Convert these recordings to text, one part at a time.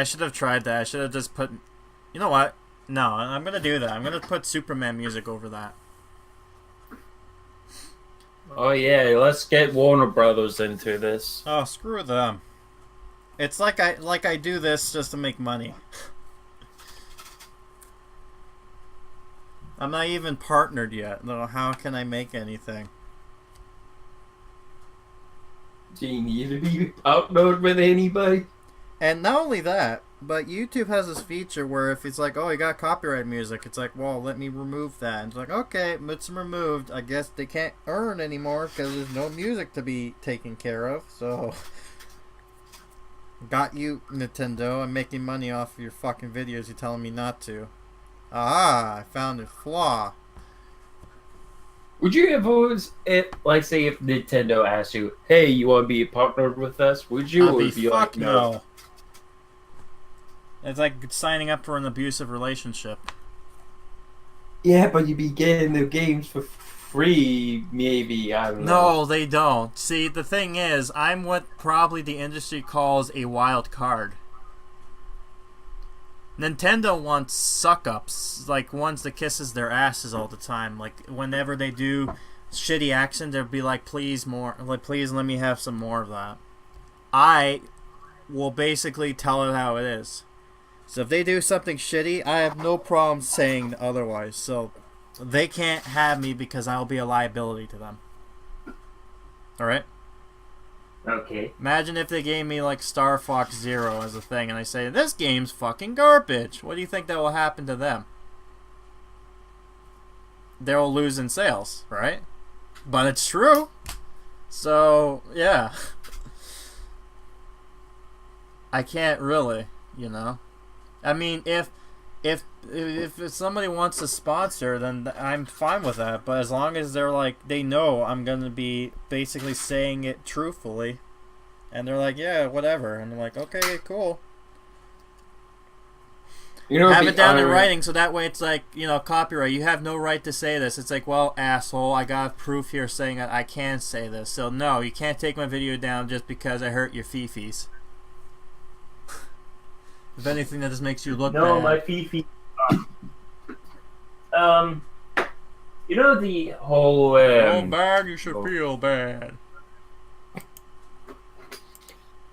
I should have tried that. I should have just put... You know what? No, I'm gonna do that. I'm gonna put Superman music over that. Oh yeah, let's get Warner Brothers into this. Oh, screw them. It's like I do this just to make money. I'm not even partnered yet. No, how can I make anything? Do you need to be partnered with anybody? And not only that, but YouTube has this feature where if it's like, oh, you got copyright music, it's like, well, let me remove that. And it's like, okay, it's removed. I guess they can't earn anymore because there's no music to be taken care of. So, got you, Nintendo. I'm making money off of your fucking videos. You're telling me not to. Ah, I found a flaw. Would you ever, like, say if Nintendo asked you, hey, you want to be partnered with us? Would you? I'd be fuck no. It's like signing up for an abusive relationship. Yeah, but you'd be getting the games for free, maybe. I don't know. No, they don't. See, the thing is, I'm what probably the industry calls a wild card. Nintendo wants suck-ups, like ones that kisses their asses all the time. Like, whenever they do shitty accent, they'll be like, please more, like, please let me have some more of that. I will basically tell it how it is. So if they do something shitty, I have no problem saying otherwise. So they can't have me because I'll be a liability to them. Alright? Okay. Imagine if they gave me like Star Fox Zero as a thing and I say, this game's fucking garbage. What do you think that will happen to them? They'll lose in sales, right? But it's true. So, yeah. I can't really, you know. I mean, if somebody wants to sponsor, then I'm fine with that. But as long as they're like, they know I'm gonna be basically saying it truthfully, and they're like, yeah, whatever, and I'm like, okay, cool. You know, have it down in writing, so that way it's like, you know, copyright. You have no right to say this. It's like, well, asshole, I got proof here saying that I can say this. So no, you can't take my video down just because I hurt your fifis. If anything, that just makes you look bad. No, my fifi. You know the whole. Oh, bad, you should feel bad.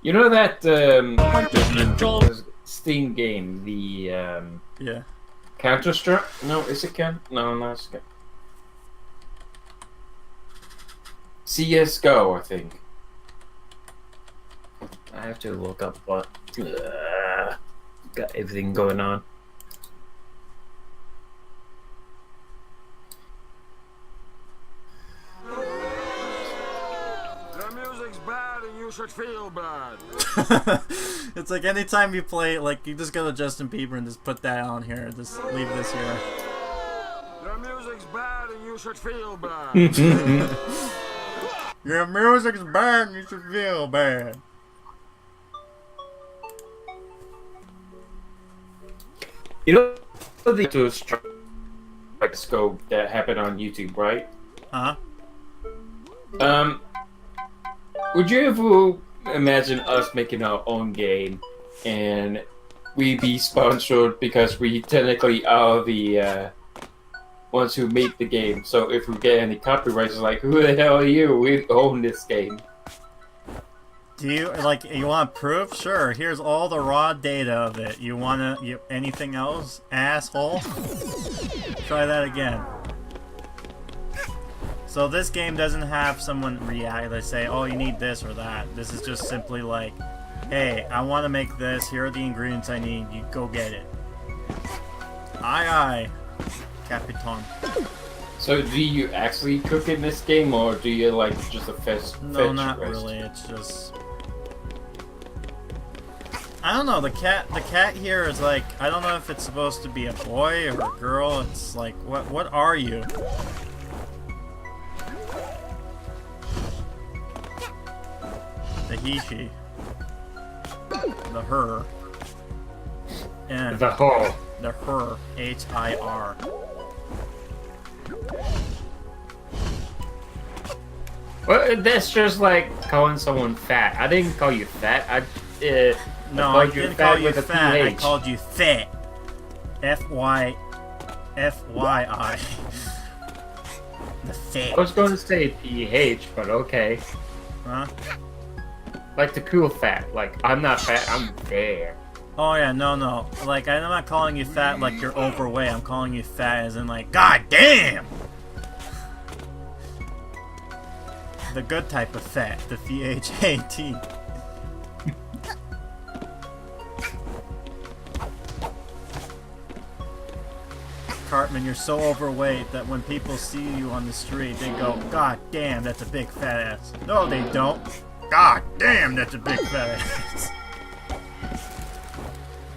You know that Steam game, the yeah. Counter-Strike? No, is it No, it's CS:GO, I think. I have to look up what. Got everything going on. The music's bad and you should feel bad. It's like anytime you play, like, you just go to Justin Bieber and just put that on here. Just leave this here. The music's bad and you should feel bad. Your music's bad and you should feel bad. You know the strike scope that happened on YouTube, right? Would you ever imagine us making our own game and we be sponsored because we technically are the ones who make the game? So if we get any copyrights, it's like, who the hell are you? We own this game. Do you you want proof? Sure. Here's all the raw data of it. You anything else, asshole? Try that again. So this game doesn't have someone react. They say, "Oh, you need this or that." This is just simply like, "Hey, I want to make this. Here are the ingredients I need. You go get it." Aye, aye, Capitan. So do you actually cook in this game, or do you like just a fetch? No, not really. It's just. I don't know, the cat here is like, I don't know if it's supposed to be a boy or a girl. It's like, what are you? The he-she. The her. And the her. The her. H-I-R. Well, that's just like calling someone fat. I didn't call you fat. No, I didn't call you fat. I called you fat. F-Y-I. The fat. I was going to say PH, but okay. Huh? Like the cool fat. Like, I'm not fat, I'm there. Oh yeah, no. Like, I'm not calling you fat like you're overweight. I'm calling you fat as in like, God damn! The good type of fat. The F-A-T. Cartman, you're so overweight that when people see you on the street, they go, God damn, that's a big fat ass. No, they don't. God damn, that's a big fat ass.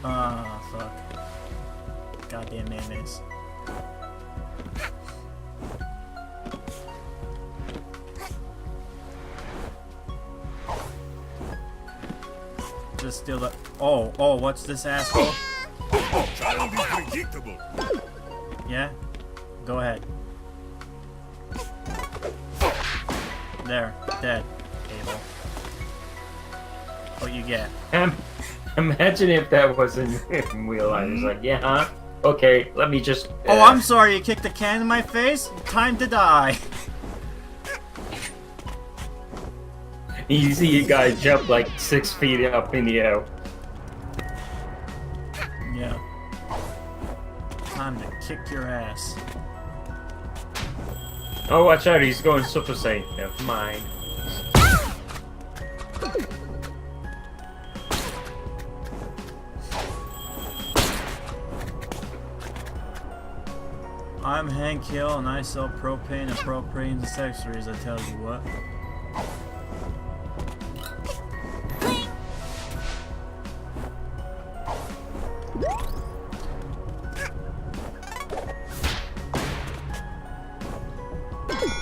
Ah, fuck. Goddamn mayonnaise. Just steal the... Oh, what's this asshole? Child is predictable. Yeah? Go ahead. There. Dead. Abel. What you get? Imagine if that wasn't in real life. It's like, yeah, huh? Okay, let me just... Oh, I'm sorry, you kicked a can in my face? Time to die. You see a guy jump like 6 feet up in the air. Yeah. Time to kick your ass. Oh, watch out, he's going Super Saiyan. Never mind. I'm Hank Hill and I sell propane and propane accessories, I tell you what.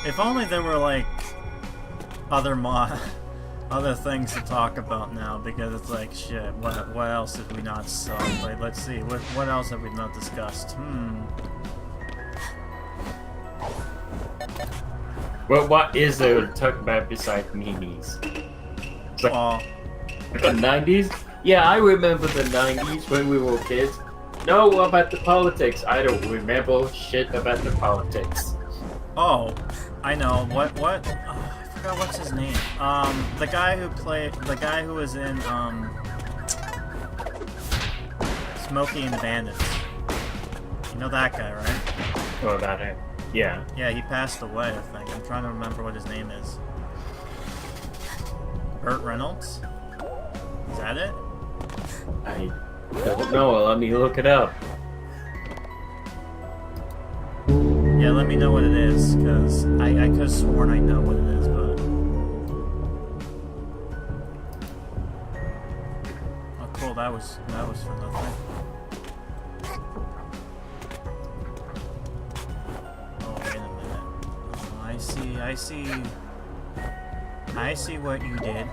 If only there were like other things to talk about now, because it's like shit. What else did we not sell? Like, let's see. What else have we not discussed? Well, what is there to talk about besides memes? It's like, the 90s? Yeah, I remember the 90s when we were kids. No, about the politics. I don't remember shit about the politics. Oh, I know. What? Oh, I forgot what's his name. The guy who was in, Smokey and the Bandits. You know that guy, right? Oh, that him. Yeah. Yeah, he passed away, I think. I'm trying to remember what his name is. Burt Reynolds? Is that it? I don't know. Let me look it up. Yeah, let me know what it is, because I could have sworn I know what it is, but... Oh, cool, that was for nothing. Oh, wait a minute. Oh, I see what you did.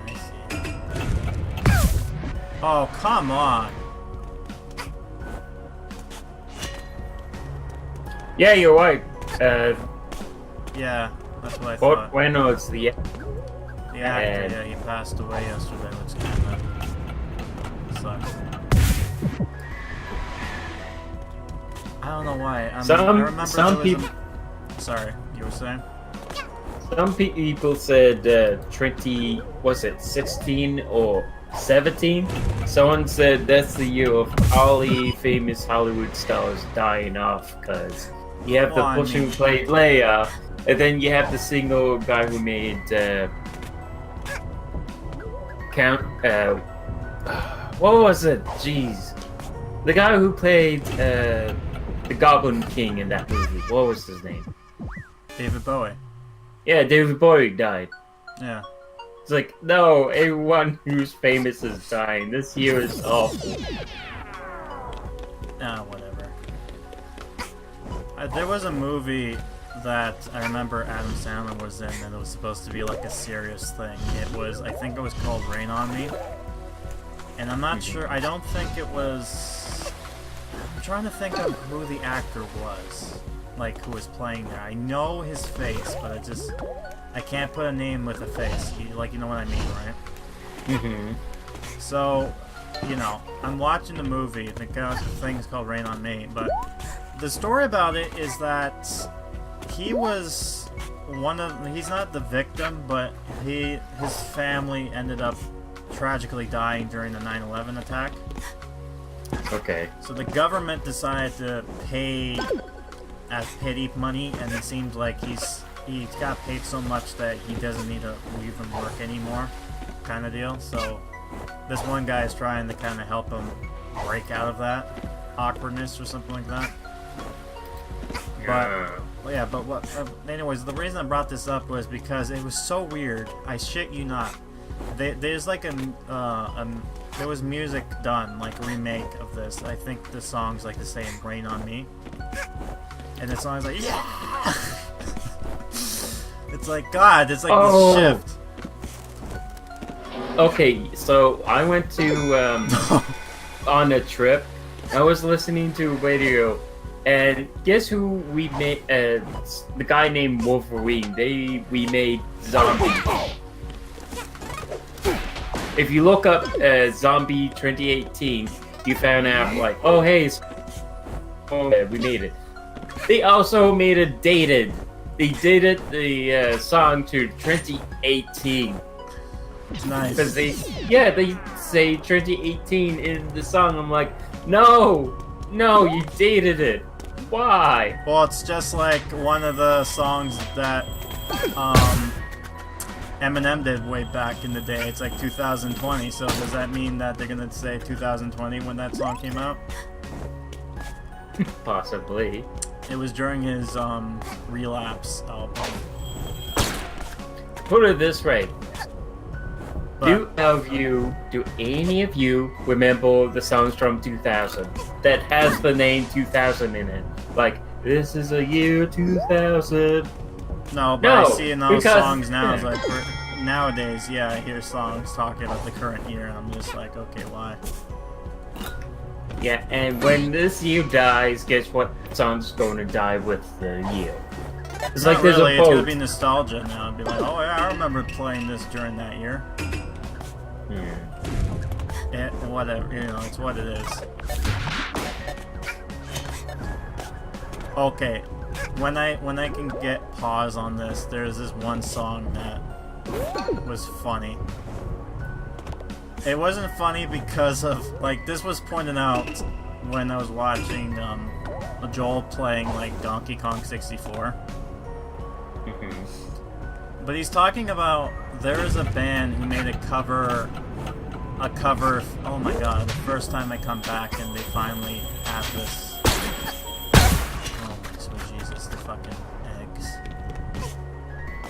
I see. Oh, come on! Yeah, you're right. Yeah, that's what I thought. Bueno, it's the actor, yeah, he passed away yesterday, which kind of sucks. I don't know why. I remember some people. Sorry, you were saying? Some people said 16 or 17. Someone said that's the year of all the famous Hollywood stars dying off, because you have the person who played Leia, and then you have the single guy who made what was it? Jeez, the guy who played the Goblin King in that movie. What was his name? David Bowie. Yeah, David Bowie died. Yeah. It's like, no, everyone who's famous is dying. This year is awful. Whatever. There was a movie that I remember Adam Sandler was in, and it was supposed to be like a serious thing. I think it was called Rain on Me. And I'm not sure, I don't think it was... I'm trying to think of who the actor was. Like, who was playing there. I know his face, but I I can't put a name with a face. You know what I mean, right? Mm-hmm. So, I'm watching the movie. The thing is called Rain on Me, but the story about it is that he was he's not the victim, but his family ended up tragically dying during the 9/11 attack. Okay. So the government decided to pay as pity money, and it seems like he's got paid so much that he doesn't need to even work anymore, kind of deal. So this one guy is trying to kind of help him break out of that awkwardness or something like that. Anyways, the reason I brought this up was because it was so weird. I shit you not. There's like there was music done, like a remake of this. I think the song's like the same, Rain on Me. And the song's like, yeah! It's like, God, it's like this shift. Okay, so I went to, on a trip. I was listening to radio, and guess who we made, the guy named Wolverine. We made Zombie. If you look up Zombie 2018, you found out, like, oh, hey, we made it. They also made it dated. They dated the song to 2018. Nice. Because they say 2018 in the song. I'm like, no, you dated it. Why? Well, it's just like one of the songs that Eminem did way back in the day. It's like 2020. So does that mean that they're gonna say 2020 when that song came out? Possibly. It was during his Relapse album. Put it this way. But, Do any of you remember the songs from 2000 that has the name 2000 in it? Like, this is a year 2000. no, but I see in those songs now, it's like, nowadays, yeah, I hear songs talking about the current year, and I'm just like, okay, why? Yeah, and when this year dies, guess what song's going to die with the year? It's Not like there's really, a it's boat. gonna be nostalgia now. It'd be like, oh yeah, I remember playing this during that year. Yeah, whatever, it's what it is. Okay, when I can get pause on this, there's this one song that was funny. It wasn't funny because of, like, this was pointed out when I was watching Joel playing like Donkey Kong 64. But he's talking about there is a band who made a cover. Oh my God! The first time I come back and they finally have this. Oh my sweet Jesus! The fucking eggs.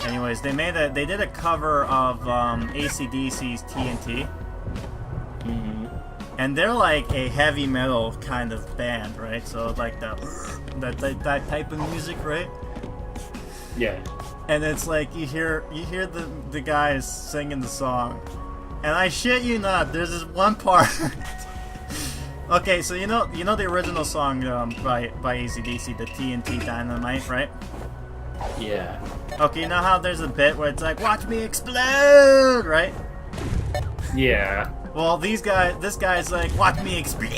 Anyways, they did a cover of AC/DC's TNT. And they're like a heavy metal kind of band, right? So like that type of music, right? Yeah. And it's like you hear the guys singing the song, and I shit you not, there's this one part. Okay, so you know the original song by AC/DC, the TNT Dynamite, right? Yeah. Okay, you know how there's a bit where it's like, "Watch me explode," right? Yeah. Well, this guy's like, "Watch me explode."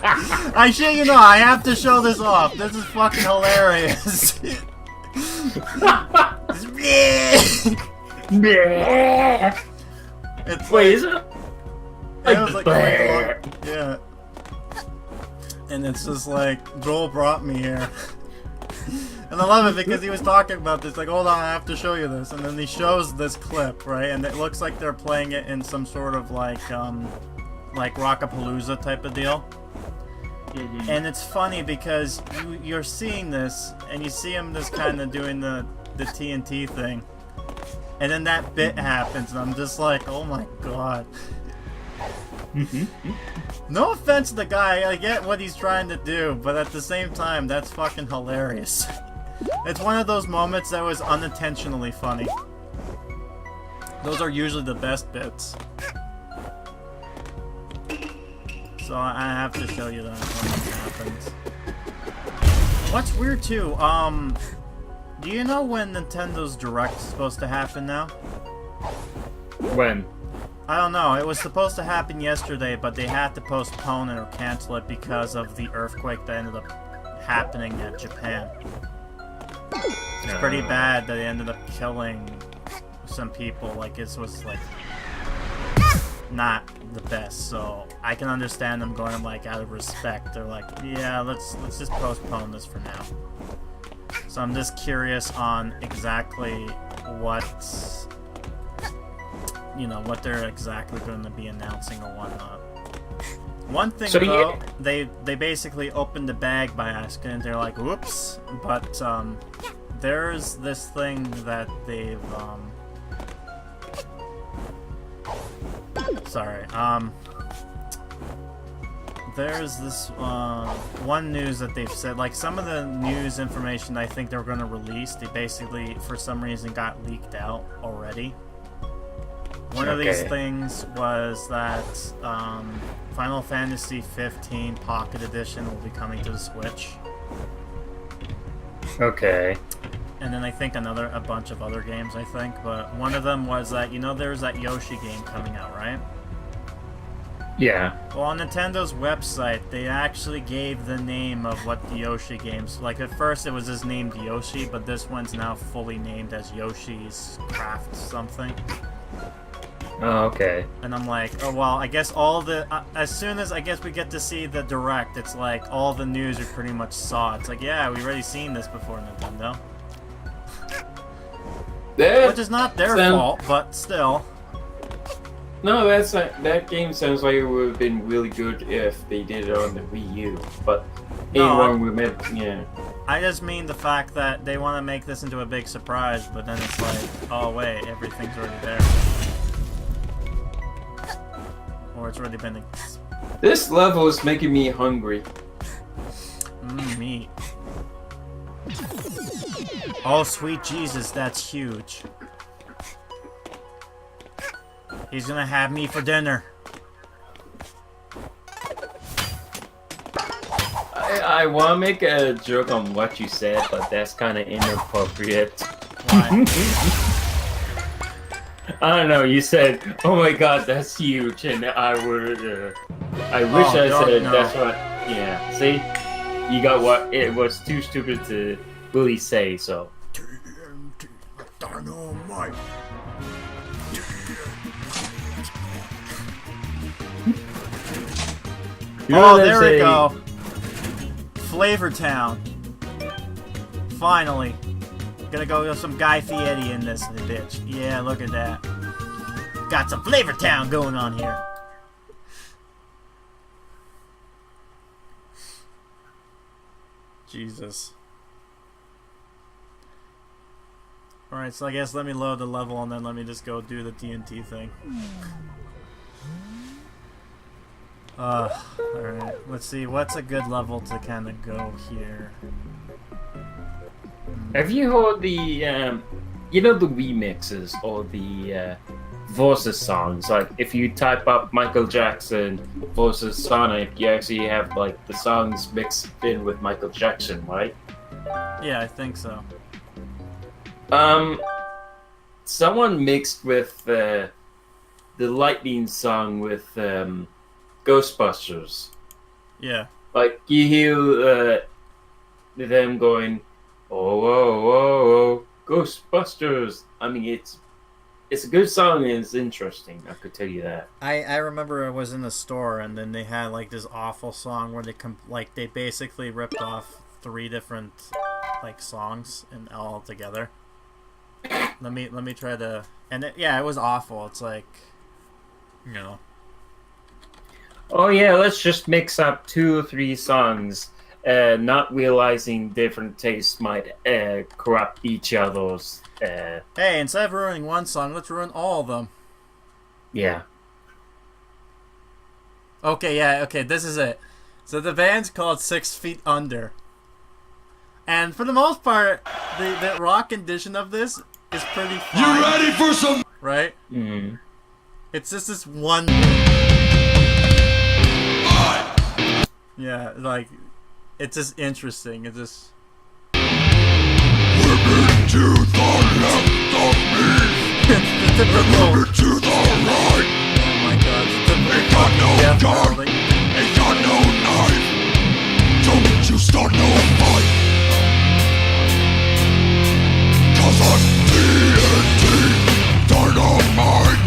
I shit you not, I have to show this off. This is fucking hilarious. It's Wait, is it? It was like yeah. And it's just like, Joel brought me here. And I love it because he was talking about this, like, hold on, I have to show you this. And then he shows this clip, right? And it looks like they're playing it in some sort of like Rockapalooza type of deal. And it's funny because you're seeing this, and you see him just kind of doing the TNT thing. And then that bit happens, and I'm just like, oh my God. No offense to the guy, I get what he's trying to do, but at the same time, that's fucking hilarious. It's one of those moments that was unintentionally funny. Those are usually the best bits. So I have to show you that when it happens. What's weird too, do you know when Nintendo's Direct is supposed to happen now? When? I don't know. It was supposed to happen yesterday, but they had to postpone it or cancel it because of the earthquake that ended up happening at Japan. It's pretty bad that they ended up killing some people. Like, it was, like, not the best. So I can understand them going, like, out of respect. They're like, yeah, let's just postpone this for now. So I'm just curious on exactly what, you know, what they're exactly going to be announcing or whatnot. One thing, so, though, yeah, they basically opened the bag by asking, they're like, whoops, but there's this thing that they've, there's this one news that they've said, like, some of the news information I think they were going to release, they basically, for some reason, got leaked out already. One of these things was that Final Fantasy 15 Pocket Edition will be coming to the Switch. Okay. And then I think a bunch of other games, I think. But one of them was that, you know, there's that Yoshi game coming out, right? Yeah. Well, on Nintendo's website, they actually gave the name of what the Yoshi games... Like, at first it was just named Yoshi, but this one's now fully named as Yoshi's Craft something. Oh, okay. And I'm like, oh, well, I guess all the... as soon as, I guess, we get to see the Direct, it's like, all the news we pretty much saw. It's like, yeah, we've already seen this before, Nintendo. Which is not their fault, but still. No, that game sounds like it would have been really good if they did it on the Wii U, but anyone we met, yeah. I just mean the fact that they want to make this into a big surprise, but then it's like, oh wait, everything's already there. Or it's already been... This level is making me hungry. Meat. Oh, sweet Jesus, that's huge. He's gonna have me for dinner. I want to make a joke on what you said, but that's kind of inappropriate. Why? I don't know, you said, oh my god, that's huge, and I would, I wish I said that's what, yeah, see? You got what, it was too stupid to really say, so. TNT, dynamite. Oh, there we go. Flavor Town. Finally. Gonna go with some Guy Fieri in this bitch. Yeah, look at that. Got some Flavor Town going on here. Jesus. Alright, so I guess let me load the level and then let me just go do the TNT thing. Alright, let's see, what's a good level to kind of go here? Have you heard the, you know, the remixes or the versus songs? Like, if you type up Michael Jackson versus Sonic, you actually have, like, the songs mixed in with Michael Jackson, right? Yeah, I think so. Someone mixed with the Lightning song with Ghostbusters. Yeah. Like, you hear them going, oh, whoa, whoa, whoa, Ghostbusters. I mean, it's a good song and it's interesting, I could tell you that. I remember I was in the store and then they had like this awful song where they basically ripped off 3 different like songs and all together. Let me try to, and it was awful. It's like, you know. Oh yeah, let's just mix up 2 or 3 songs, not realizing different tastes might corrupt each other's. Hey, instead of ruining one song, let's ruin all of them. Yeah. Okay, this is it. So the band's called 6 Feet Under. And for the most part, the rock condition of this is pretty fine. You ready for some? Right? Mm. It's just this one... Yeah, like, it's just interesting. It's just... to the left of me. It's the typical. Move it to the right. Oh my god, it's the Ain't got no death gun, rally. ain't got no knife. Don't you start no fight. 'Cause I'm TNT, dynamite.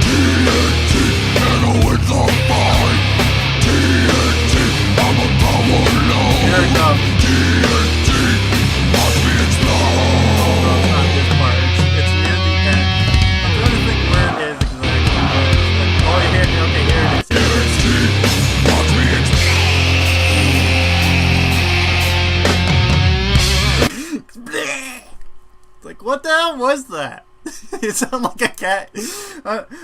TNT, and I'll win the fight. TNT, I'm a power low. Here it comes. TNT, watch me explode. No, it's not this part. It's near the end. I'm trying to think where it is exactly. Oh, here, okay, here it is. Here it is. TNT, watch me explode. It's like, what the hell was that? It sounded like a cat.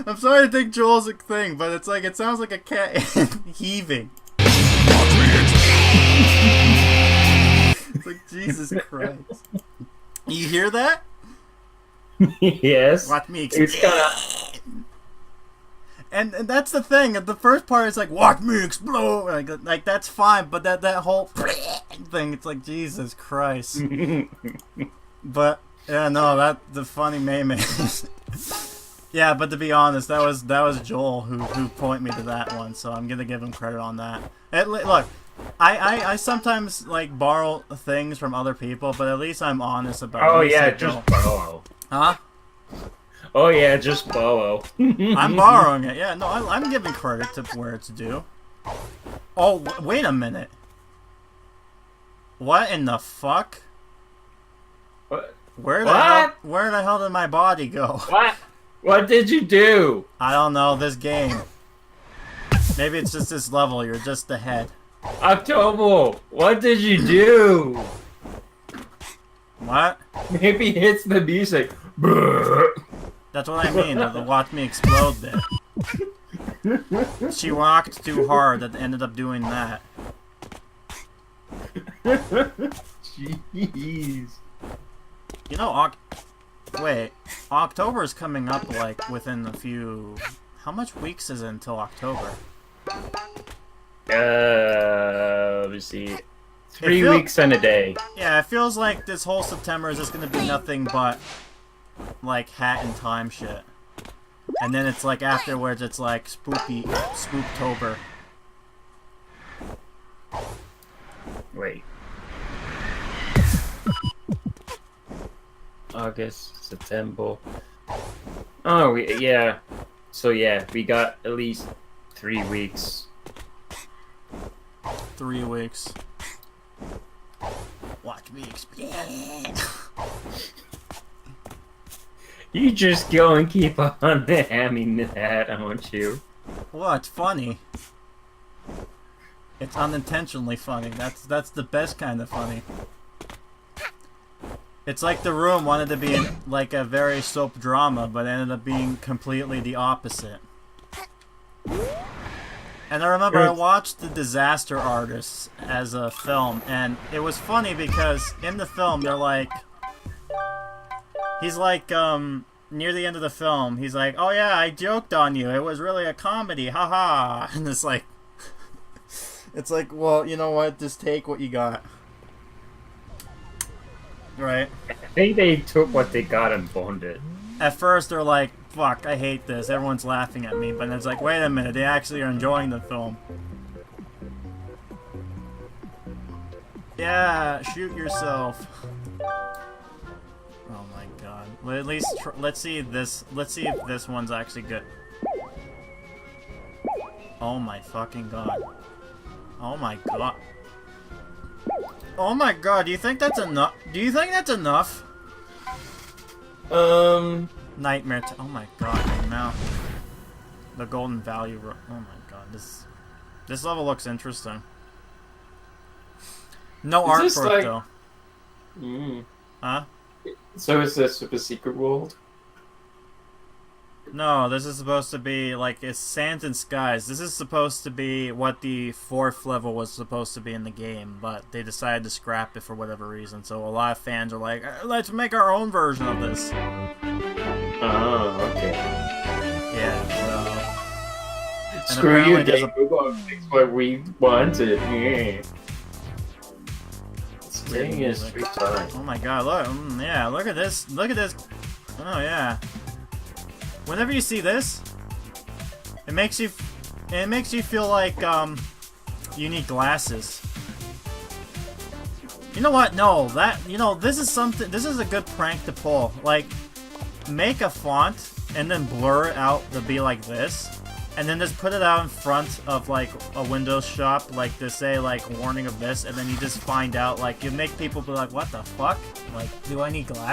I'm sorry to think Joel's a thing, but it's like, it sounds like a cat heaving. Watch me explode. It's like, Jesus Christ. You hear that? Yes. Watch me It's explode. kind of. And that's the thing. The first part is like, watch me explode. Like that's fine, but that whole thing, it's like, Jesus Christ. But yeah, no, that the funny meme is. Yeah, but to be honest, that was Joel who pointed me to that one, so I'm gonna give him credit on that. Look, I sometimes like borrow things from other people, but at least I'm honest about it. Oh At least yeah, I just don't. borrow. Huh? Oh yeah, just borrow. I'm borrowing it. Yeah, no, I'm giving credit to where it's due. Oh, wait a minute. What in the fuck? What? Where What? the hell did my body go? What? What did you do? I don't know, this game. Maybe it's just this level, you're just ahead. October, what did you do? What? Maybe it's the music. That's what I mean, the watch me explode bit. She rocked too hard that ended up doing that. Jeez. You know, wait, October is coming up like within a few. How much weeks is it until October? Let me see. 3 weeks and a day. Yeah, it feels like this whole September is just gonna be nothing but like hat and time shit. And then it's like afterwards it's like Spooktober. Wait. August, September. Oh, yeah. So yeah, we got at least 3 weeks. 3 weeks. Watch me explode. You just go and keep on hamming that, aren't you? Well, it's funny. It's unintentionally funny. That's the best kind of funny. It's like The Room wanted to be like a very soap drama, but ended up being completely the opposite. And I remember I watched The Disaster Artist as a film, and it was funny because in the film they're like, he's like, near the end of the film, he's like, oh yeah, I joked on you, it was really a comedy, haha. And it's like, well, you know what, just take what you got. Right? I think they took what they got and boned it. At first they're like, fuck, I hate this, everyone's laughing at me, but it's like, wait a minute, they actually are enjoying the film. Yeah, shoot yourself. Oh my god. Well, at least, let's see if this one's actually good. Oh my fucking god. Oh my god. Oh my god, do you think that's enough? Do you think that's enough? Nightmare. Oh my god, the amount. The Golden Valley. Oh my god, this level looks interesting. No art for it though. Huh? So is this a secret world? No, this is supposed to be like it's Sands and Skies. This is supposed to be what the 4th level was supposed to be in the game, but they decided to scrap it for whatever reason. So a lot of fans are like, let's make our own version of this. Oh, okay. Yeah, so... Screw you, game. We're going to fix what we wanted. Yeah. Saying is 3 times. Oh my god, look, yeah, look at this, look at this. Oh yeah. Whenever you see this, it makes you feel like, you need glasses. You know what? No, this is a good prank to pull. Like, make a font and then blur it out to be like this. And then just put it out in front of, like, a Windows shop, like, to say, like, warning of this, and then you just find out, like, you make people be like, what the fuck? Like, do I need glass?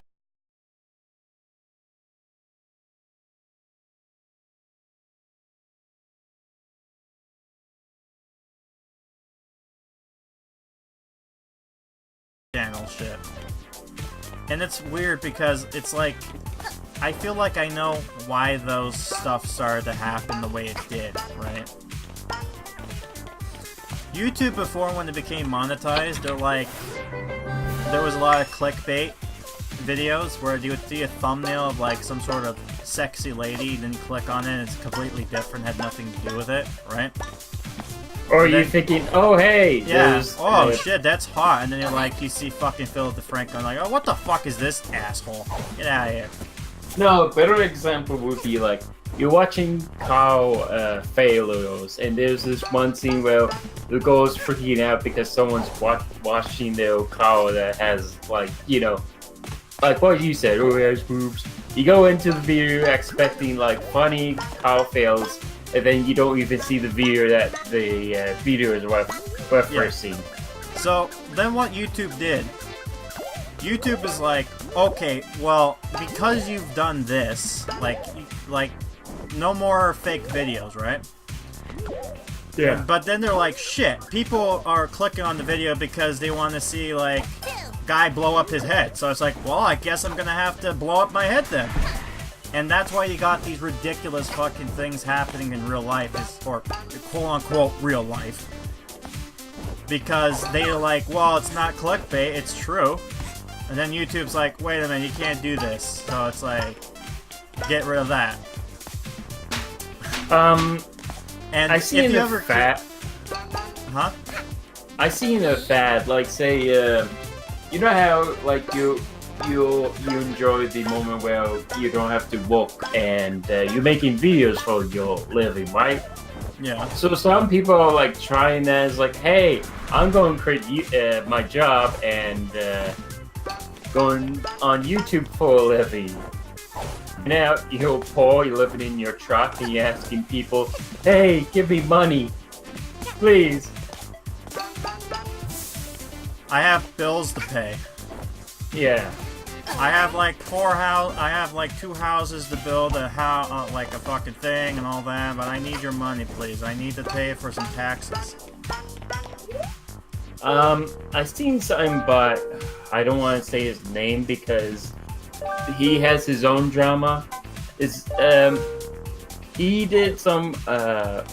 Channel shit. And it's weird because it's like, I feel like I know why those stuff started to happen the way it did, right? YouTube before, when it became monetized, there was a lot of clickbait videos where you would see a thumbnail of like some sort of sexy lady, then you click on it and it's completely different, had nothing to do with it, right? Or you thinking, oh hey, yeah, oh shit, that's hot, and then you're like, you see fucking Philip DeFranco, like, oh, what the fuck is this asshole? Get out of here. No, a better example would be like, you're watching cow failures, and there's this one scene where the girl is freaking out because someone's washing their cow that has, like, you know, like what you said, oh, it has boobs. You go into the video expecting, like, funny cow fails, and then you don't even see the video that the video is referencing. So, then what YouTube did, YouTube is like, okay, well, because you've done this, like, no more fake videos, right? Yeah. But then they're like, shit, people are clicking on the video because they want to see, like, guy blow up his head. So it's like, well, I guess I'm gonna have to blow up my head then. And that's why you got these ridiculous fucking things happening in real life, or quote-unquote real life. Because they're like, well, it's not clickbait, it's true. And then YouTube's like, wait a minute, you can't do this. So it's like, get rid of that. And I seen you a ever fad. Huh? I seen a fad, like say, you know how like you enjoy the moment where you don't have to work and you're making videos for your living, right? Yeah. So some people are like trying that as like, hey, I'm going to create my job and going on YouTube for a living. Now you're poor, you're living in your truck, and you're asking people, hey, give me money, please. I have bills to pay. Yeah. I have like I have like 2 houses to build, a house, like a fucking thing and all that, but I need your money, please. I need to pay for some taxes. I seen something, but I don't want to say his name because he has his own drama. He did some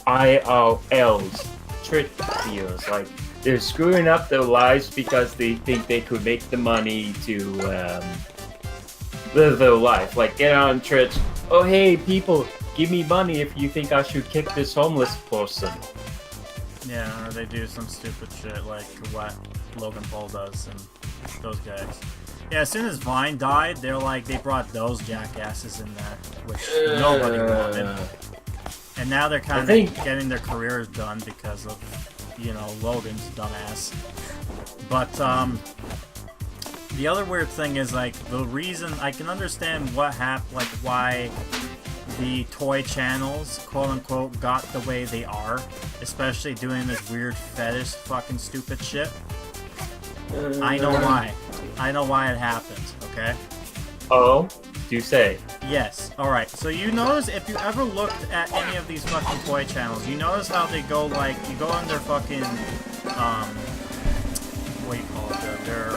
IRLs, trick videos, like they're screwing up their lives because they think they could make the money to live their life. Like get on Twitch, oh hey people, give me money if you think I should kick this homeless person. Yeah, or they do some stupid shit like what Logan Paul does and those guys. Yeah, as soon as Vine died, they brought those jackasses in there, which nobody wanted. And now they're kind of getting their careers done because of, you know, Logan's dumbass. But, the other weird thing is, like, the reason I can understand what happened, like, why the toy channels, quote-unquote, got the way they are, especially doing this weird fetish fucking stupid shit. I know why. I know why it happened, okay? Oh, do say. Yes, alright. So you notice, if you ever looked at any of these fucking toy channels, you notice how they go, like, you go on their fucking, what do you call it, their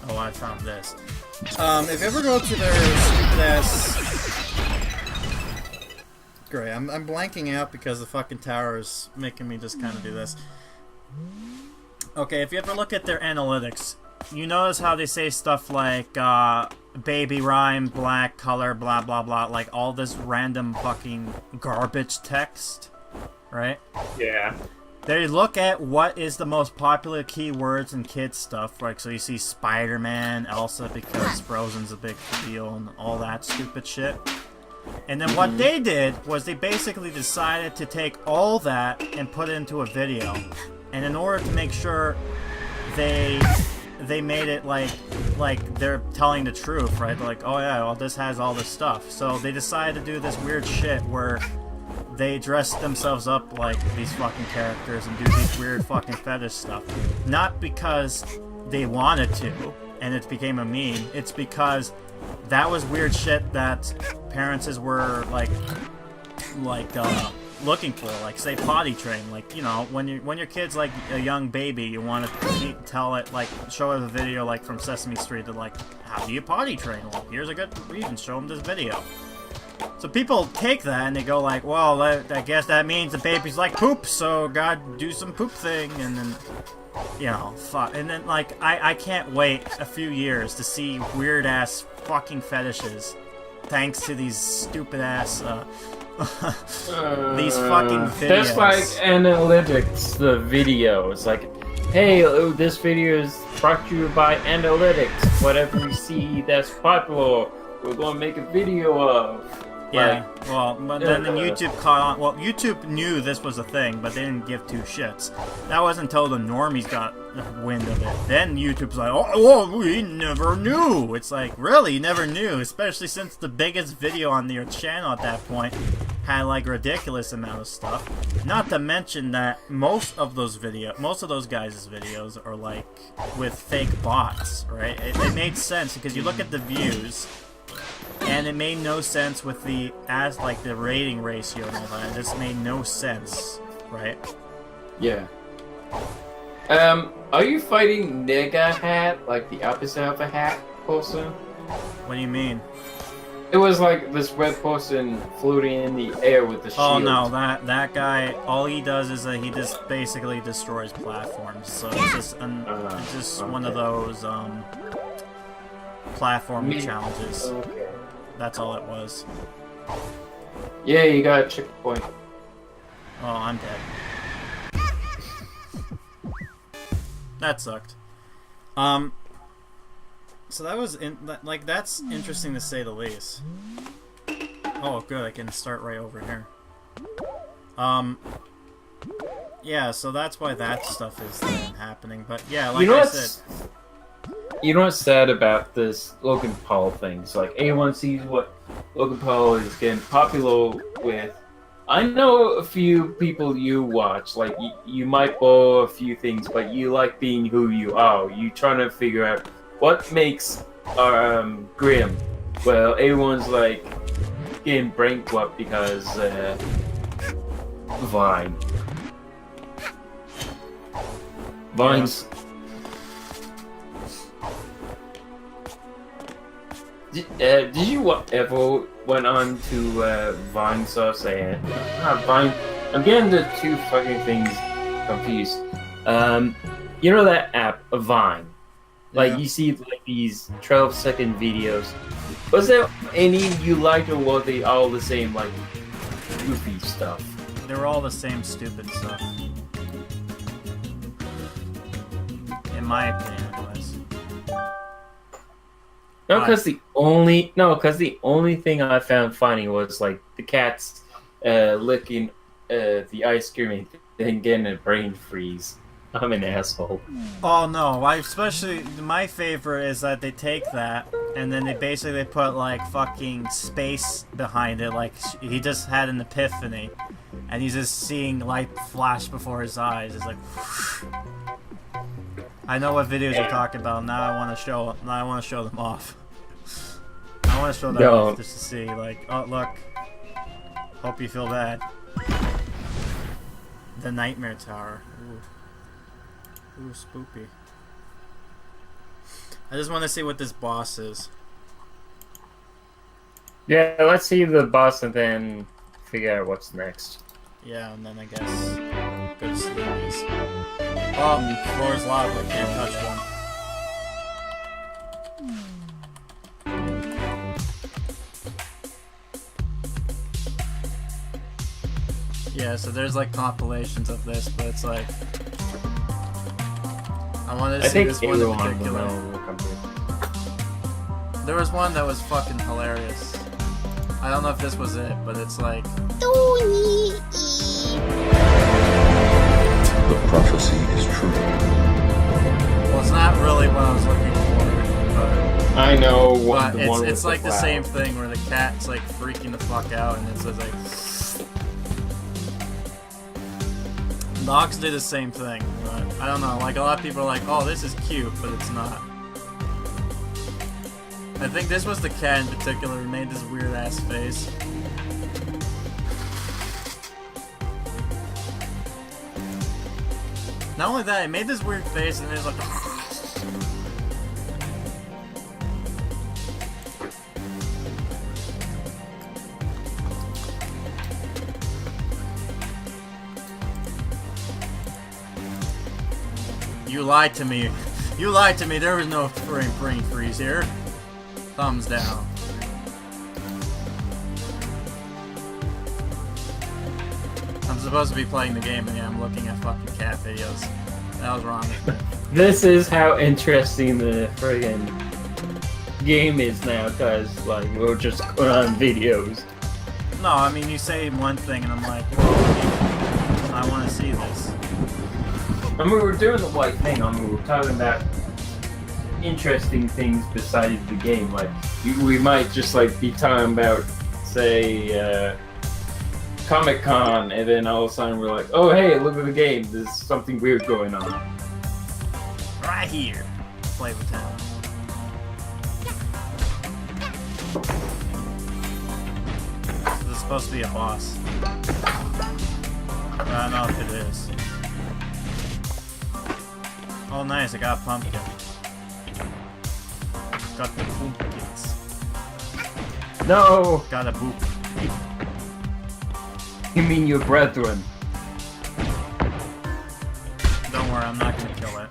oh, I found this. If you ever go to their stupid ass... Great, I'm blanking out because the fucking tower is making me just kind of do this. Okay, if you ever look at their analytics, you notice how they say stuff like, baby rhyme, black color, blah blah blah, like all this random fucking garbage text, right? Yeah. they look at what is the most popular keywords in kids stuff, like so you see Spider-Man, Elsa because Frozen's a big deal and all that stupid shit. And then what they did was they basically decided to take all that and put it into a video. And in order to make sure they made it like they're telling the truth, right? They're like, oh yeah, well this has all this stuff. So they decided to do this weird shit where they dress themselves up like these fucking characters and do these weird fucking fetish stuff. Not because they wanted to and it became a meme, it's because that was weird shit that parents were like looking for, like say potty train, like you know when your kid's like a young baby, you want to tell it, like show it a video like from Sesame Street to like how do you potty train? Well, here's a good reason, show them this video. So people take that and they go like, well, I guess that means the baby's like poop, so God do some poop thing, and then you know, fuck. And then like I can't wait a few years to see weird ass fucking fetishes thanks to these stupid ass these fucking videos. That's like analytics, the video. It's like, hey, this video is brought to you by analytics. Whatever we see that's popular, we're gonna make a video of. Yeah, well, but then YouTube caught on. Well, YouTube knew this was a thing, but they didn't give two shits. That wasn't until the normies got wind of it. Then YouTube's like, oh, we never knew. It's like, really, you never knew, especially since the biggest video on your channel at that point had like a ridiculous amount of stuff. Not to mention that most of those guys' videos are like with fake bots, right? It made sense because you look at the views. And it made no sense with the the rating ratio and all that. It just made no sense, right? Yeah. Are you fighting nigga hat, like the opposite of a hat person? What do you mean? It was like this red person floating in the air with the shield. Oh no, that guy, all he does is that he just basically destroys platforms. So it's just one of those platforming challenges. Okay. That's all it was. Yeah, you got a checkpoint. Oh, I'm dead. That sucked. So that was that's interesting to say the least. Oh, good. I can start right over here. Yeah. So that's why that stuff is happening. But yeah, like I said. You know what's sad about this Logan Paul thing? It's like everyone sees what Logan Paul is getting popular with. I know a few people you watch, like you might borrow a few things, but you like being who you are. You trying to figure out what makes Grim. Well, everyone's like getting bankrupt because Vine. Vine's. Did you ever went on to Vine sauce and not Vine? I'm getting the two fucking things confused. You know that app, Vine? Like you see like these 12-second videos. Was there any you liked, or were they all the same, like goofy stuff? They were all the same stupid stuff. In my opinion, it was. No, because the only thing I found funny was like the cats licking the ice cream and then getting a brain freeze. I'm an asshole. Oh no! Especially my favorite is that they take that and then they basically put like fucking space behind it. Like he just had an epiphany, and he's just seeing light flash before his eyes. It's like. I know what videos you're talking about. Now I want to show. Now I want to show them off. I want to show them off just to see. Like, oh look. Hope you feel bad. The Nightmare Tower. Ooh. Ooh, spooky. I just want to see what this boss is. Yeah, let's see the boss and then figure out what's next. Yeah, and then I guess go to sleep. Oh, floor's lava. Can't touch one. Yeah, so there's like compilations of this, but it's like I wanted to see this one in particular. There was one that was fucking hilarious. I don't know if this was it, but it's like The prophecy is true. well, it's not really what I was looking for, but I know But the one it's with like the cloud. same thing where the cat's like freaking the fuck out and it says like dogs do the same thing, but I don't know, like a lot of people are like, oh, this is cute, but it's not. I think this was the cat in particular who made this weird ass face. Not only that, it made this weird face and it was like You lied to me. You lied to me. There was no brain freeze here. Thumbs down. I'm supposed to be playing the game and yeah, I'm looking at fucking cat videos. That was wrong. This is how interesting the friggin' game is now, cause like we'll just put on videos. No, I mean you say one thing and I'm like, whoa, I want to see this. I mean, we were doing the white thing. I mean, we were talking about interesting things besides the game. Like, we might just like be talking about, say, Comic-Con, and then all of a sudden we're like, oh hey, look at the game. There's something weird going on. Right here. Flavor Town. This is supposed to be a boss. But I don't know if it is. Oh nice, I got a pumpkin. Got the pumpkins. No! Got a boop. You mean your brethren? Don't worry, I'm not gonna kill it.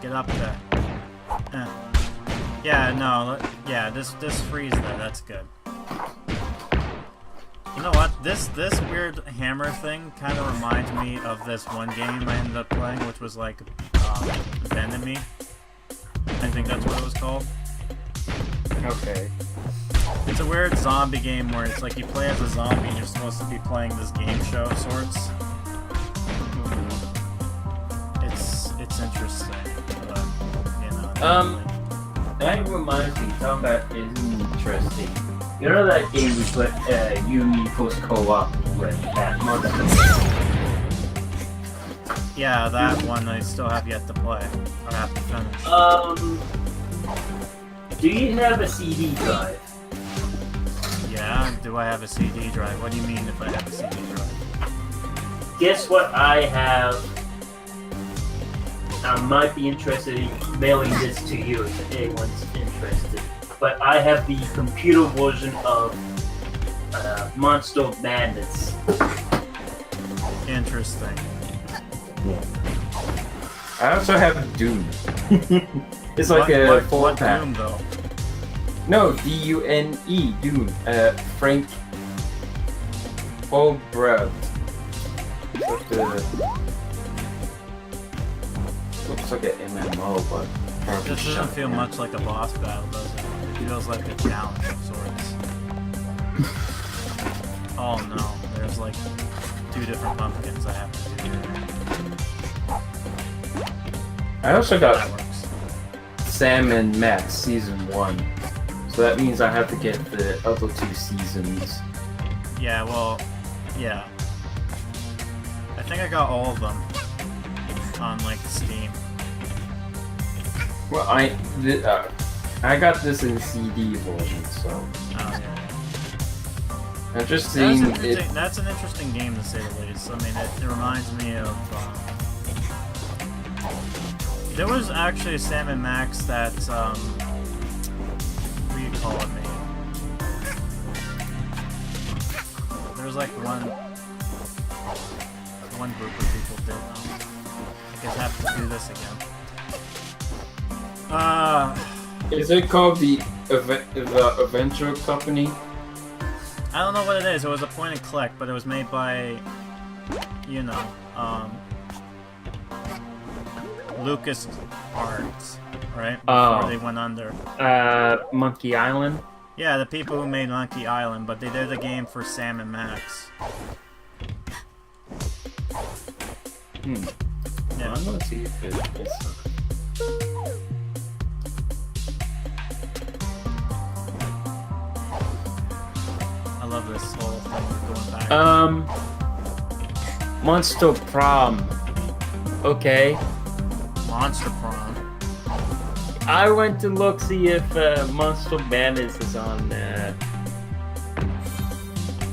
Get up there. Yeah, no, yeah, this freeze there, that's good. You know what? This weird hammer thing kind of reminds me of this one game I ended up playing, which was like Enemy. I think that's what it was called. Okay. It's a weird zombie game where it's like you play as a zombie and you're supposed to be playing this game show of sorts. It's interesting, but you know. That reminds me, talking about is interesting. You know that game we put you and me post co-op with that monster? Yeah, that one I still have yet to play. I have to finish. Do you have a CD drive? Yeah, do I have a CD drive? What do you mean if I have a CD drive? Guess what I have? I might be interested in mailing this to you if anyone's interested. But I have the computer version of Monster of Madness. Interesting. I also have Doom. It's like a what pack. Doom though? No, D-U-N-E, Doom. Frank Holbrook. Looks like an MMO, but This doesn't feel much like a boss battle, does it? It feels like a challenge of sorts. Oh no, there's like 2 different pumpkins I have to do here. I also That got works. Sam and Max Season 1. So that means I have to get the other 2 seasons. Yeah, well, yeah. I think I got all of them on like Steam. Well, I got this in CD version, so Oh yeah. I'm just seeing it. That's an interesting game to say the least. I mean, it reminds me of. There was actually a Sam and Max that. What do you call it, maybe? There was like one group of people did. I guess I have to do this again. Is it called the Adventure Company? I don't know what it is. It was a point and click, but it was made by, you know, Lucas Arts, right? Before they went under. Monkey Island? Yeah, the people who made Monkey Island, but they did a game for Sam and Max. Yeah. I'm gonna see if it's... I love this whole thing going back. Monster Prom. Okay. Monster Prom. I went to look see if Monster Madness is on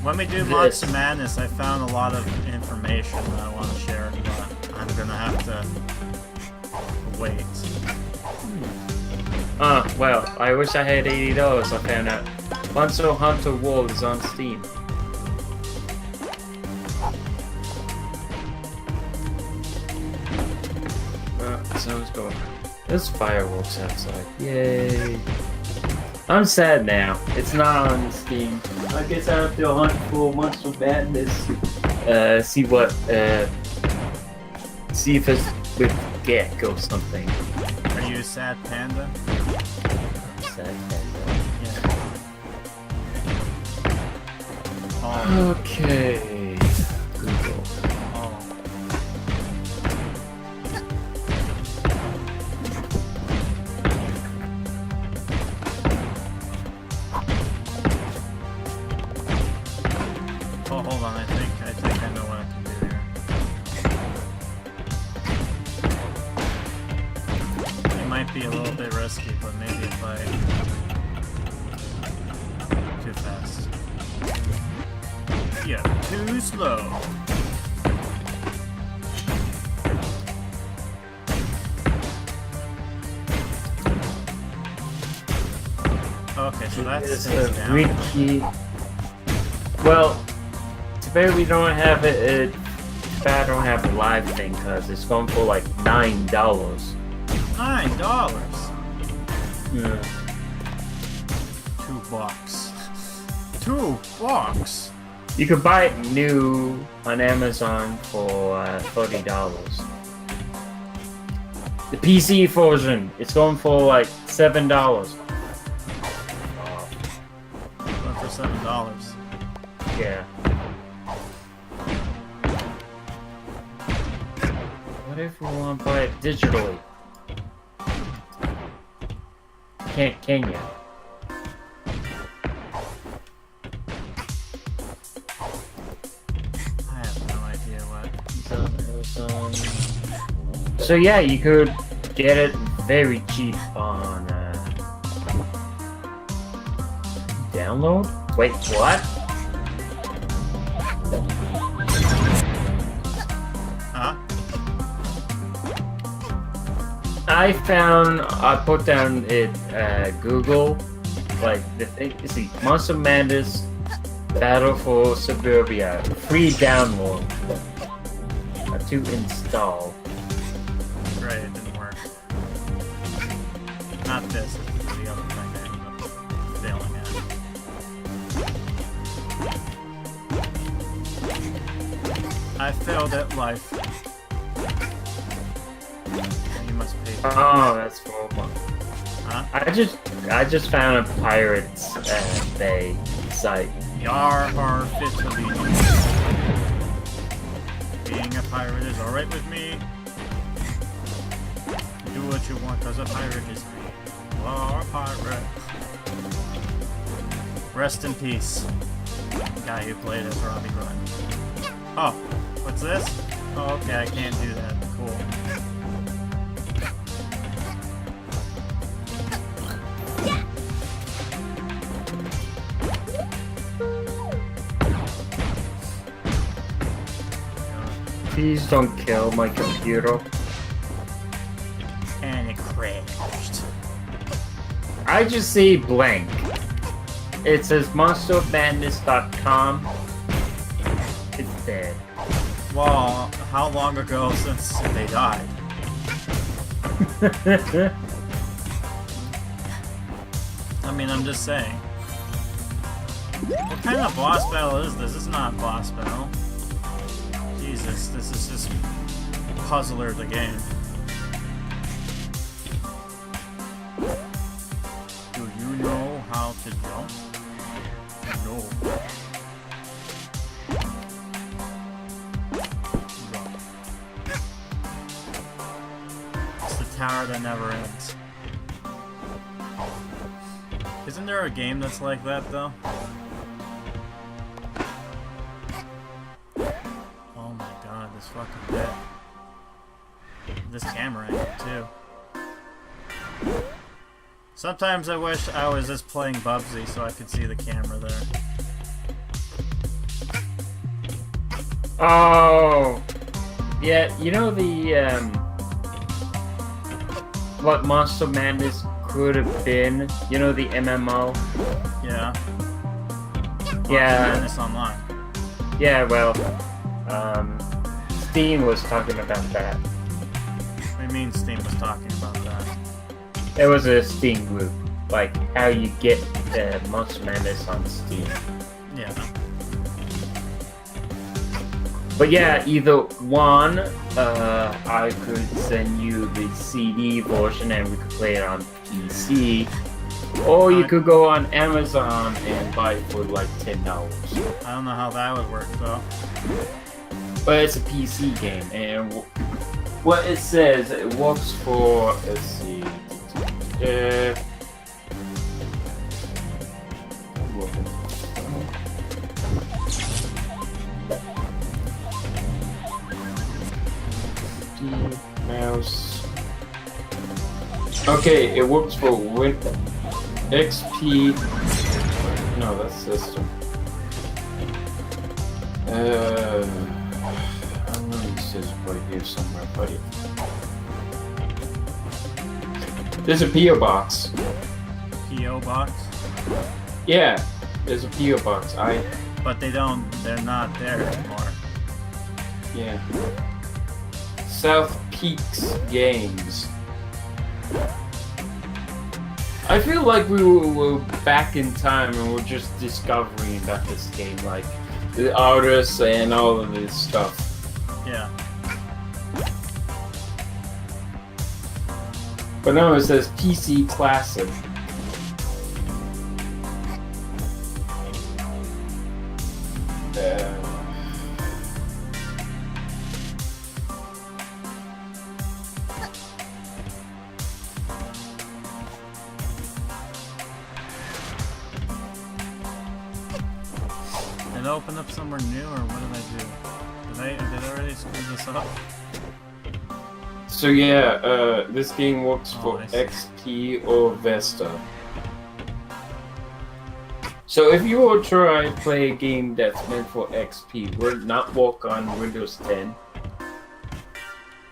When we do Monster Madness, I found a lot of information that I want to share, but I'm gonna have to wait. Well, I wish I had $80. I found out Monster Hunter World is on Steam. So let's go. There's fireworks outside. Yay! I'm sad now. It's not on Steam. I guess I have to hunt for Monster Madness. See what. See if it's with Gek or something. Are you a sad panda? Sad panda. Yeah. Oh. Okay. Google. Oh. Oh, hold on. I think I know what I can do here. It might be a little bit risky, but maybe if I too fast. Yeah, too slow. Okay, so that's It's down. Ricky. Well, too bad we don't have it. I don't have a live thing because it's going for like $9. $9. Yeah. $2. $2. You could buy it new on Amazon for $30. The PC version, it's going for like $7. Going for $7. Yeah. What if we want to buy it digitally? Can you? I have no idea what. So yeah, you could get it very cheap on download. Wait, what? Huh? I put down it Google, like the thing. You see, Monster Madness Battle for Suburbia, free download to install. Great, it didn't work. Not this, it's the other thing I ended up failing at. I failed at life. You must pay. Oh, that's horrible. Huh? I just found a Pirates Bay site. Yar are fit to be. Being a pirate is alright with me. Do what you want, cause a pirate is me. You are a pirate. Rest in peace. The guy who played as Robbie Ryan. Oh, what's this? Oh, okay, I can't do that. Cool. Please don't kill my computer. And it crashed. I just see blank. It says monstermadness.com. It's dead. Well, how long ago since they died? I mean, I'm just saying. What kind of boss battle is this? This is not a boss battle. Jesus, this is just Puzzler the game. Do you know how to jump? No. It's the tower that never ends. Isn't there a game that's like that though? Oh my god, this fucking bit. This camera angle too. Sometimes I wish I was just playing Bubsy so I could see the camera there. Oh! Yeah, you know the, what Monster Madness could have been? You know the MMO? Yeah. Yeah. Madness Online. Yeah, well, Steam was talking about that. What do you mean Steam was talking about that? There was a Steam group, like how you get Monster Madness on Steam. Yeah. But yeah, either one, I could send you the CD version and we could play it on PC, or you could go on Amazon and buy it for like $10. I don't know how that would work though. But it's a PC game, and what it says, it works for, let's see, mouse. Okay, it works for XP. No, that's system. I'm gonna use this right here somewhere, buddy. There's a PO box. PO box? Yeah, there's a PO box. But they're not there anymore. Yeah. South Peaks Games. I feel like we were back in time and we're just discovering about this game, like the artists and all of this stuff. Yeah. But no, it says PC Classic. Did I open up somewhere new or what did I do? Did I already screw this up? So yeah, this game works for I see. XP or Vesta. So if you were to try to play a game that's meant for XP, would it not work on Windows 10?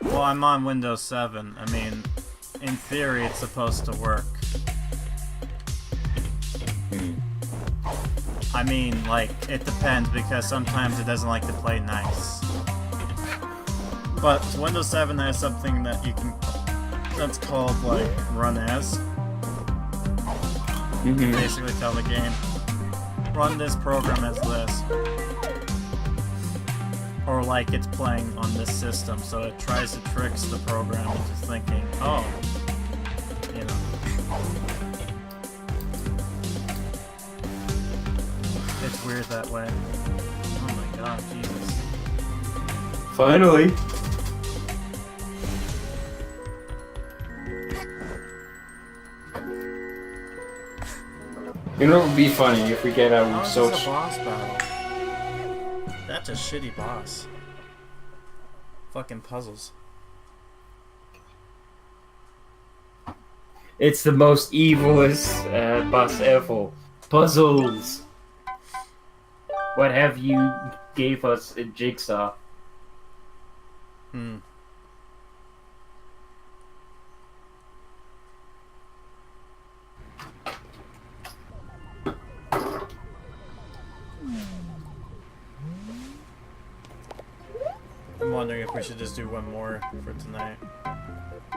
Well, I'm on Windows 7. I mean, in theory, it's supposed to work. I mean, like, it depends because sometimes it doesn't like to play nice. But Windows 7 has something that you can, that's called, like, run as. You can basically tell the game, run this program as this. Or like it's playing on this system, so it tries to trick the program into thinking, oh, you know. It's weird that way. Oh my god, Jesus. Finally! You know, it would be funny if we get our How is research. this a boss battle? That's a shitty boss. Fucking puzzles. It's the most evilest boss ever. Puzzles! What have you gave us a jigsaw? Hmm. I'm wondering if we should just do one more for tonight.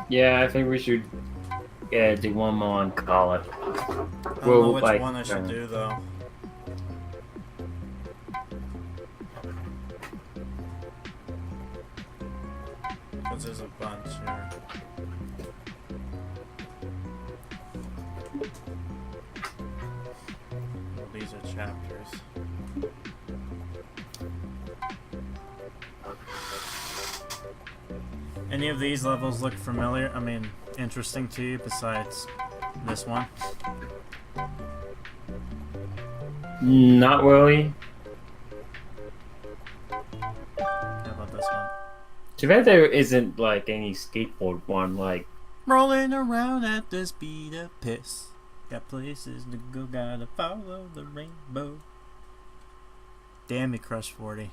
Yeah, I think we should do one more and call it. I don't know which one I should do though. chapters. Any of these levels look familiar? I mean, interesting to you besides this one? Not really. How about this one? Too bad there isn't like any skateboard one. Like, Rolling around at the speed of piss. Got places to go, gotta follow the rainbow. Damn it, Crush 40.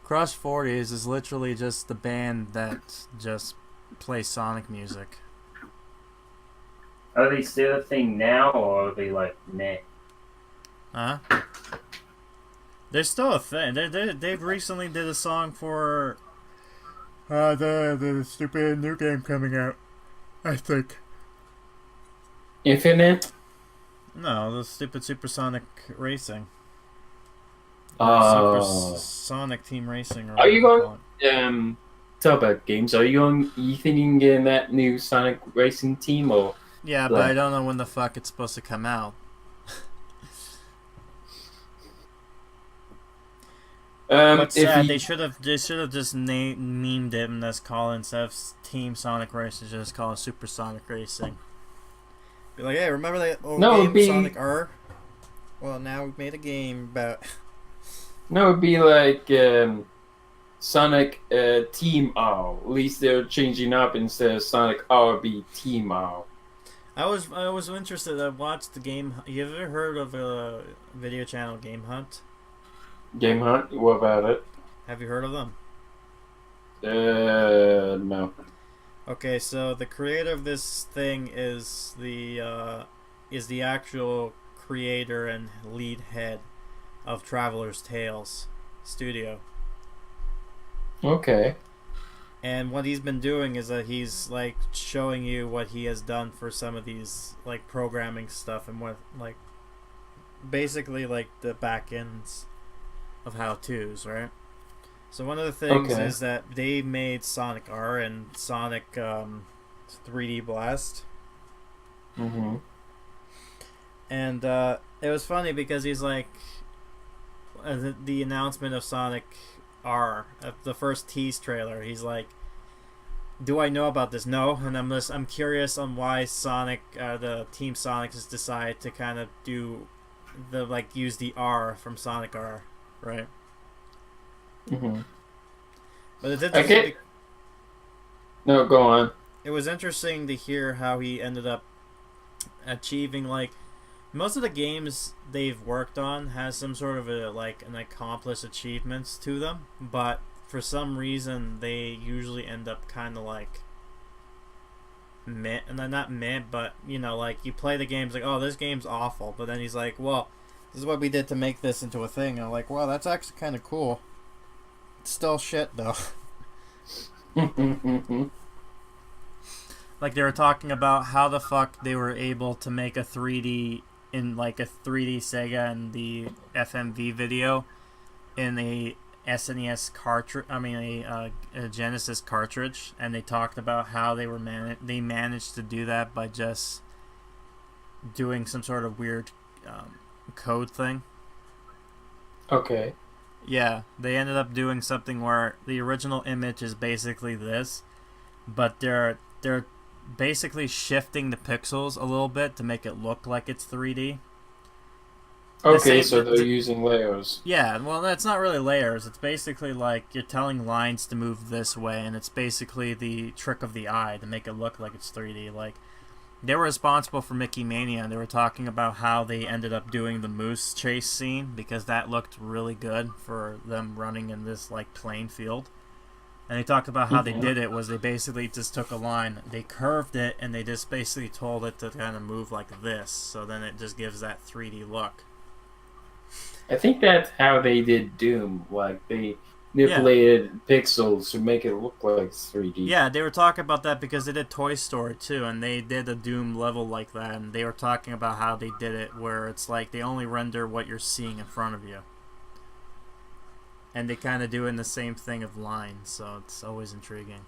Crush 40s is literally just the band that just plays Sonic music. are they still a thing now, or are they like meh? Huh? They're still a thing. They've recently did a song for the stupid new game coming out, I think. Infinite? No, the stupid Supersonic Racing. Oh. Sonic Team Racing. Or Are you whatever they call going it. talk about games? Are you thinking in that new Sonic Racing team or Yeah, but I don't know when the fuck it's supposed to come out. But sad, they should have just memed it and just call it, instead of Team Sonic Racing, just call it Supersonic Racing. Be like, hey, remember that old game Sonic R? Well, now we've made a game about. No, it'd be like Sonic Team R. At least they're changing up, instead of Sonic R be Team R. I was interested. I watched the game. You ever heard of a video channel, Game Hunt? Game Hunt? What about it? Have you heard of them? No. Okay, so the creator of this thing is the actual creator and lead head of Traveler's Tales Studio. Okay. And what he's been doing is that he's like showing you what he has done for some of these like programming stuff and what like basically like the back ends of how-tos, right? So one of the things is that they made Sonic R and Sonic 3D Blast. Mm-hmm. And it was funny because he's like the announcement of Sonic R, the first tease trailer. He's like, "Do I know about this? No." And I'm curious on why Sonic, the Team Sonic, has decided to kind of do use the R from Sonic R, right? Mm-hmm. But it's interesting. No, go on. It was interesting to hear how he ended up achieving like. Most of the games they've worked on has some sort of an accomplished achievements to them, but for some reason they usually end up kind of like meh, and then not meh, but you know, like you play the games like, oh, this game's awful, but then he's like, well, this is what we did to make this into a thing. And I'm like, wow, that's actually kind of cool. It's still shit though. Like they were talking about how the fuck they were able to make a 3D in like a 3D Sega and the FMV video in a SNES cartridge. I mean a Genesis cartridge, and they talked about how they managed to do that by just doing some sort of weird code thing. Okay. Yeah, they ended up doing something where the original image is basically this, but they're basically shifting the pixels a little bit to make it look like it's 3D. Okay, so they're using layers. Yeah, well, that's not really layers. It's basically like you're telling lines to move this way, and it's basically the trick of the eye to make it look like it's 3D. Like, they were responsible for Mickey Mania, and they were talking about how they ended up doing the moose chase scene, because that looked really good for them running in this, like, plain field. And they talked about how they did it was they basically just took a line, they curved it, and they just basically told it to kind of move like this, so then it just gives that 3D look. I think that's how they did Doom. Like, they manipulated pixels to make it look like 3D. Yeah, they were talking about that because they did Toy Story too, and they did a Doom level like that, and they were talking about how they did it where it's like they only render what you're seeing in front of you. And they kind of do in the same thing of lines, so it's always intriguing.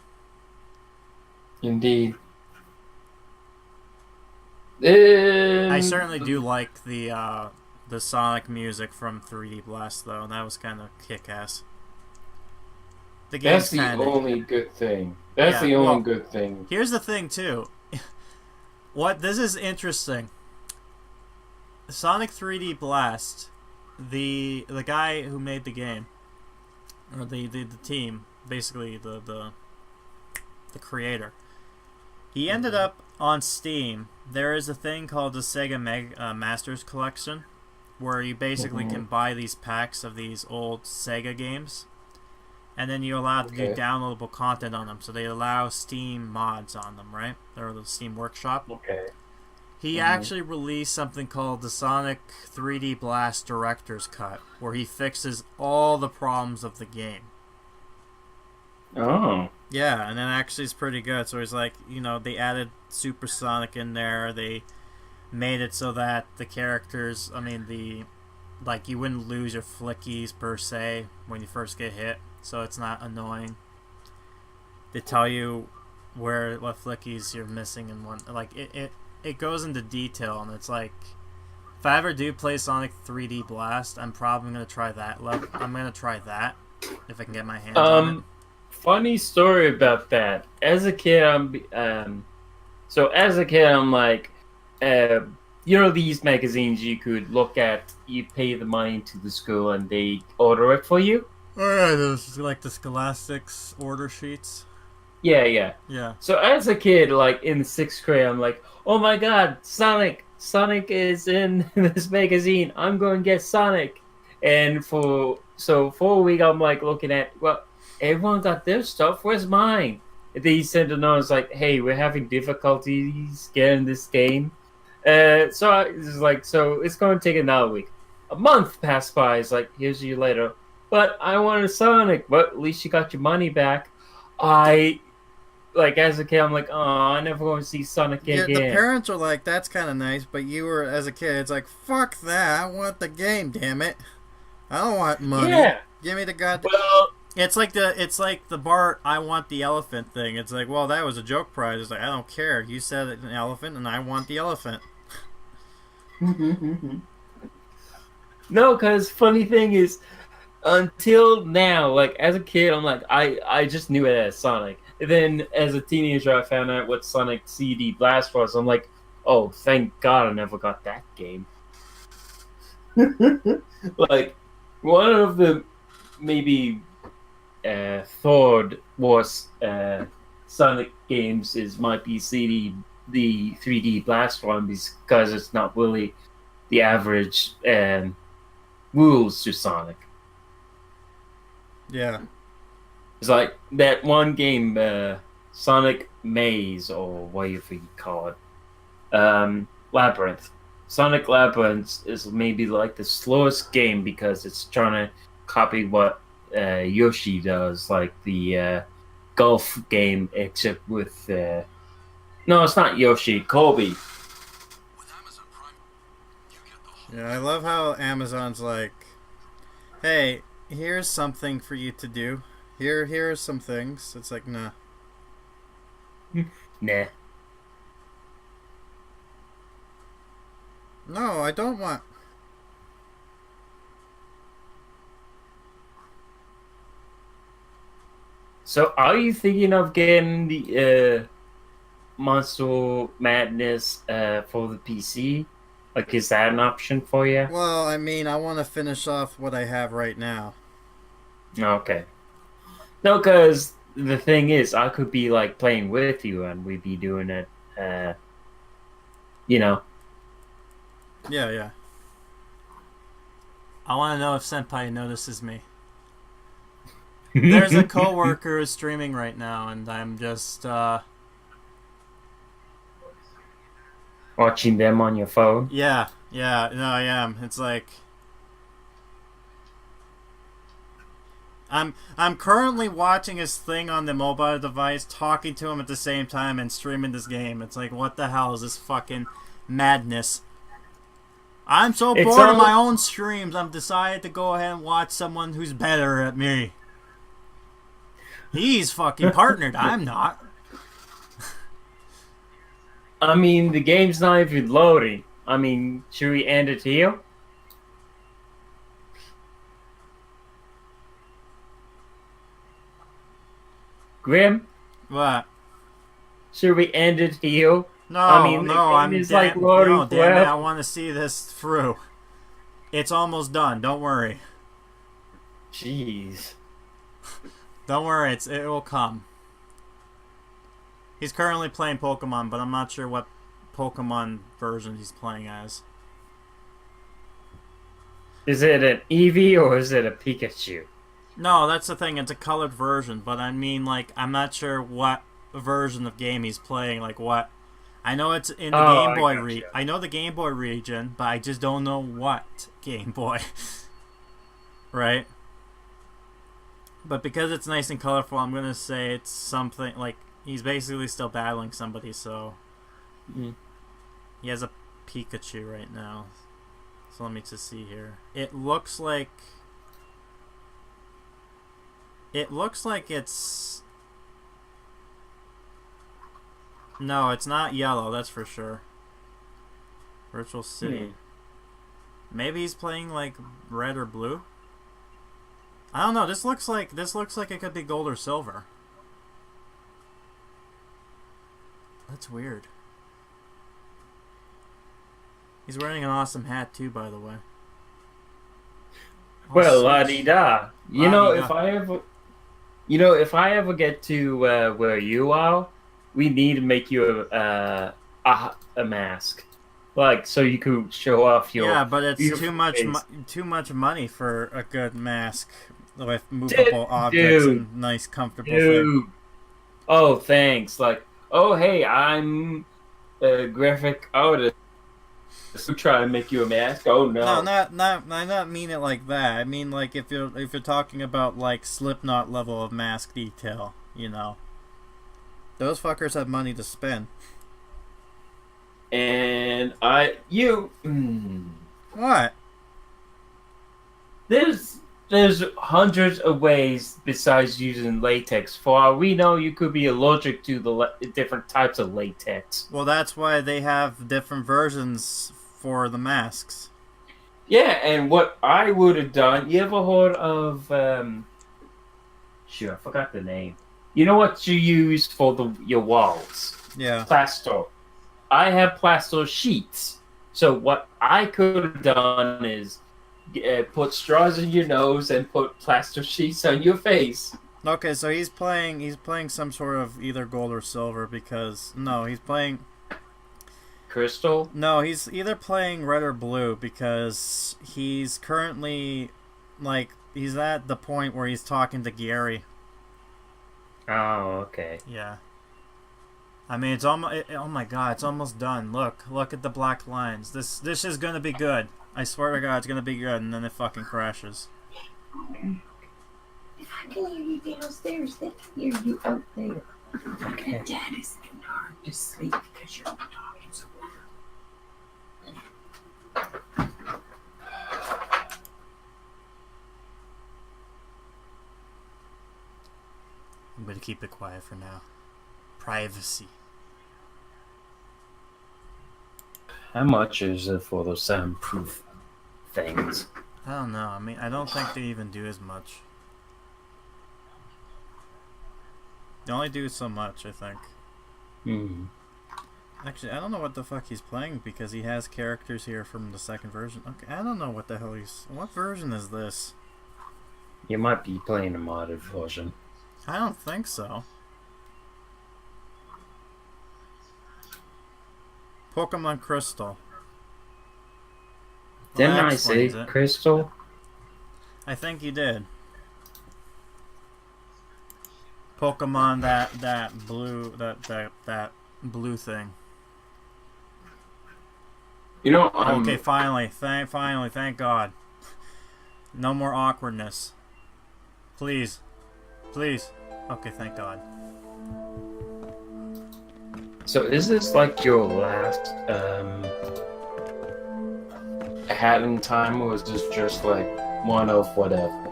Indeed. I certainly do like the Sonic music from 3D Blast, though. That was kind of kick-ass. The game's That's the kinda... only good thing. That's Yeah, the only well, good thing. Here's the thing, too. This is interesting. Sonic 3D Blast, the guy who made the game, or the team, basically the creator, he ended up on Steam. There is a thing called the Sega Masters Collection, where you basically can buy these packs of these old Sega games, and then you're allowed to do downloadable content on them. So they allow Steam mods on them, right? Or the Steam Workshop. Okay. He actually released something called the Sonic 3D Blast Director's Cut, where he fixes all the problems of the game. Oh. Yeah, and then actually it's pretty good. So he's like, they added Supersonic in there. They made it so that the characters, you wouldn't lose your flickies per se when you first get hit. So it's not annoying. They tell you what flickies you're missing in one. Like, it goes into detail, and it's like, if I ever do play Sonic 3D Blast, I'm probably going to try that. I'm going to try that, if I can get my hands on it. Funny story about that. As a kid, I'm like, these magazines you could look at, you pay the money to the school and they order it for you? Oh yeah, those like the Scholastics order sheets. Yeah. Yeah. So as a kid, like in the 6th grade, I'm like, oh my god, Sonic is in this magazine. I'm going to get Sonic. And for a week, I'm like looking at, well, everyone got their stuff. Where's mine? And they sent a note. It's like, hey, we're having difficulties getting this game. So it's going to take another week. A month passed by. It's like, here's you later. But I wanted Sonic. But at least you got your money back. As a kid, I'm like, oh, I never going to see Sonic again. The parents are like, that's kind of nice. But you were, as a kid, it's like, fuck that. I want the game, damn it. I don't want money. Yeah. Give me the goddamn... Well... It's like the Bart I want the elephant thing. It's like, well, that was a joke prize. It's like, I don't care. You said an elephant, and I want the elephant. No, because funny thing is, until now, like as a kid, I'm like, I just knew it as Sonic. And then as a teenager, I found out what Sonic CD Blast was. I'm like, oh, thank God I never got that game. Like one of the maybe. Thought was Sonic games might be the 3D Blast one because it's not really the average rules to Sonic. Yeah. It's like that one game, Sonic Maze, or whatever you call it. Labyrinth. Sonic Labyrinth is maybe like the slowest game because it's trying to copy what Yoshi does, like the golf game, except with no, it's not Yoshi, Kobe. Yeah, I love how Amazon's like, hey, here's something for you to do. Here are some things. It's like, nah. Nah. No, I don't want... So, are you thinking of getting the Monster Madness for the PC? Like, is that an option for you? Well, I mean, I want to finish off what I have right now. Okay. No, because the thing is, I could be, like, playing with you, and we'd be doing it, you know. Yeah. I want to know if Senpai notices me. There's a coworker who's streaming right now, and I'm just watching them on your phone. Yeah. No, I am. It's like I'm currently watching his thing on the mobile device, talking to him at the same time, and streaming this game. It's like, what the hell is this fucking madness? I'm so bored of my own streams. I've decided to go ahead and watch someone who's better at me. He's fucking partnered. I'm not. I mean, the game's not even loading. I mean, should we end it here? Grim, What? should we end it here? No, I mean, the no, game I'm is like damn, loading no, damn it, I forever. want to see this through. It's almost done. Don't worry. Jeez. Don't worry. It will come. He's currently playing Pokemon, but I'm not sure what Pokemon version he's playing as. Is it an Eevee or is it a Pikachu? No, that's the thing. It's a colored version, but I mean, like, I'm not sure what version of game he's playing. Like, what? I know it's in the Game Boy I know the Game Boy region, but I just don't know what Game Boy. Right? But because it's nice and colorful, I'm gonna say it's something like he's basically still battling somebody. So he has a Pikachu right now. So let me just see here. It looks like it's... No, it's not yellow, that's for sure. Virtual City. Maybe he's playing like red or blue? I don't know, this looks like it could be gold or silver. That's weird. He's wearing an awesome hat too, by the way. Well, la-di-da. You know, La-di-da. if I ever get to where you are, we need to make you a mask, like so you could show off your. Yeah, but it's beautiful too much money for a good mask with movable Dude, objects dude, and nice comfortable Dude. thing. Oh, thanks. Like, oh hey, I'm a graphic artist. Who try to make you a mask? Oh no. No, I not mean it like that. I mean like if you're talking about like Slipknot level of mask detail, you know. Those fuckers have money to spend. And What? There's hundreds of ways besides using latex. For all we know, you could be allergic to the different types of latex. Well, that's why they have different versions for the masks. Yeah, and what I would have done, you ever heard of, shoot, I forgot the name. You know what you use for your walls? Yeah. Plaster. I have plaster sheets. So what I could have done is put straws in your nose and put plaster sheets on your face. Okay, so he's playing some sort of either gold or silver because he's playing Crystal? No, he's either playing red or blue because he's currently like he's at the point where he's talking to Gary. Oh, okay. Yeah. I mean, it's almost oh my god, it's almost done. Look at the black lines. This is going to be good. I swear to god it's going to be good and then it fucking crashes. If I can hear you downstairs, then I can hear you out there. Okay. Dad is hard to sleep because you're talking so loud. I'm going to keep it quiet for now. Privacy. How much is it for those soundproof things? I don't know. I mean, I don't think they even do as much. They only do so much, I think. Actually, I don't know what the fuck he's playing because he has characters here from the second version. Okay, I don't know what the hell he's... What version is this? You might be playing a modded version. I don't think so. Pokemon Crystal. Well, Didn't that I say explains it. Crystal? I think you did. Pokemon that blue that blue thing. You know, Okay, finally, thank God. No more awkwardness. Please. Okay, thank God. So is this like your last hat in time, or is this just like one of whatever?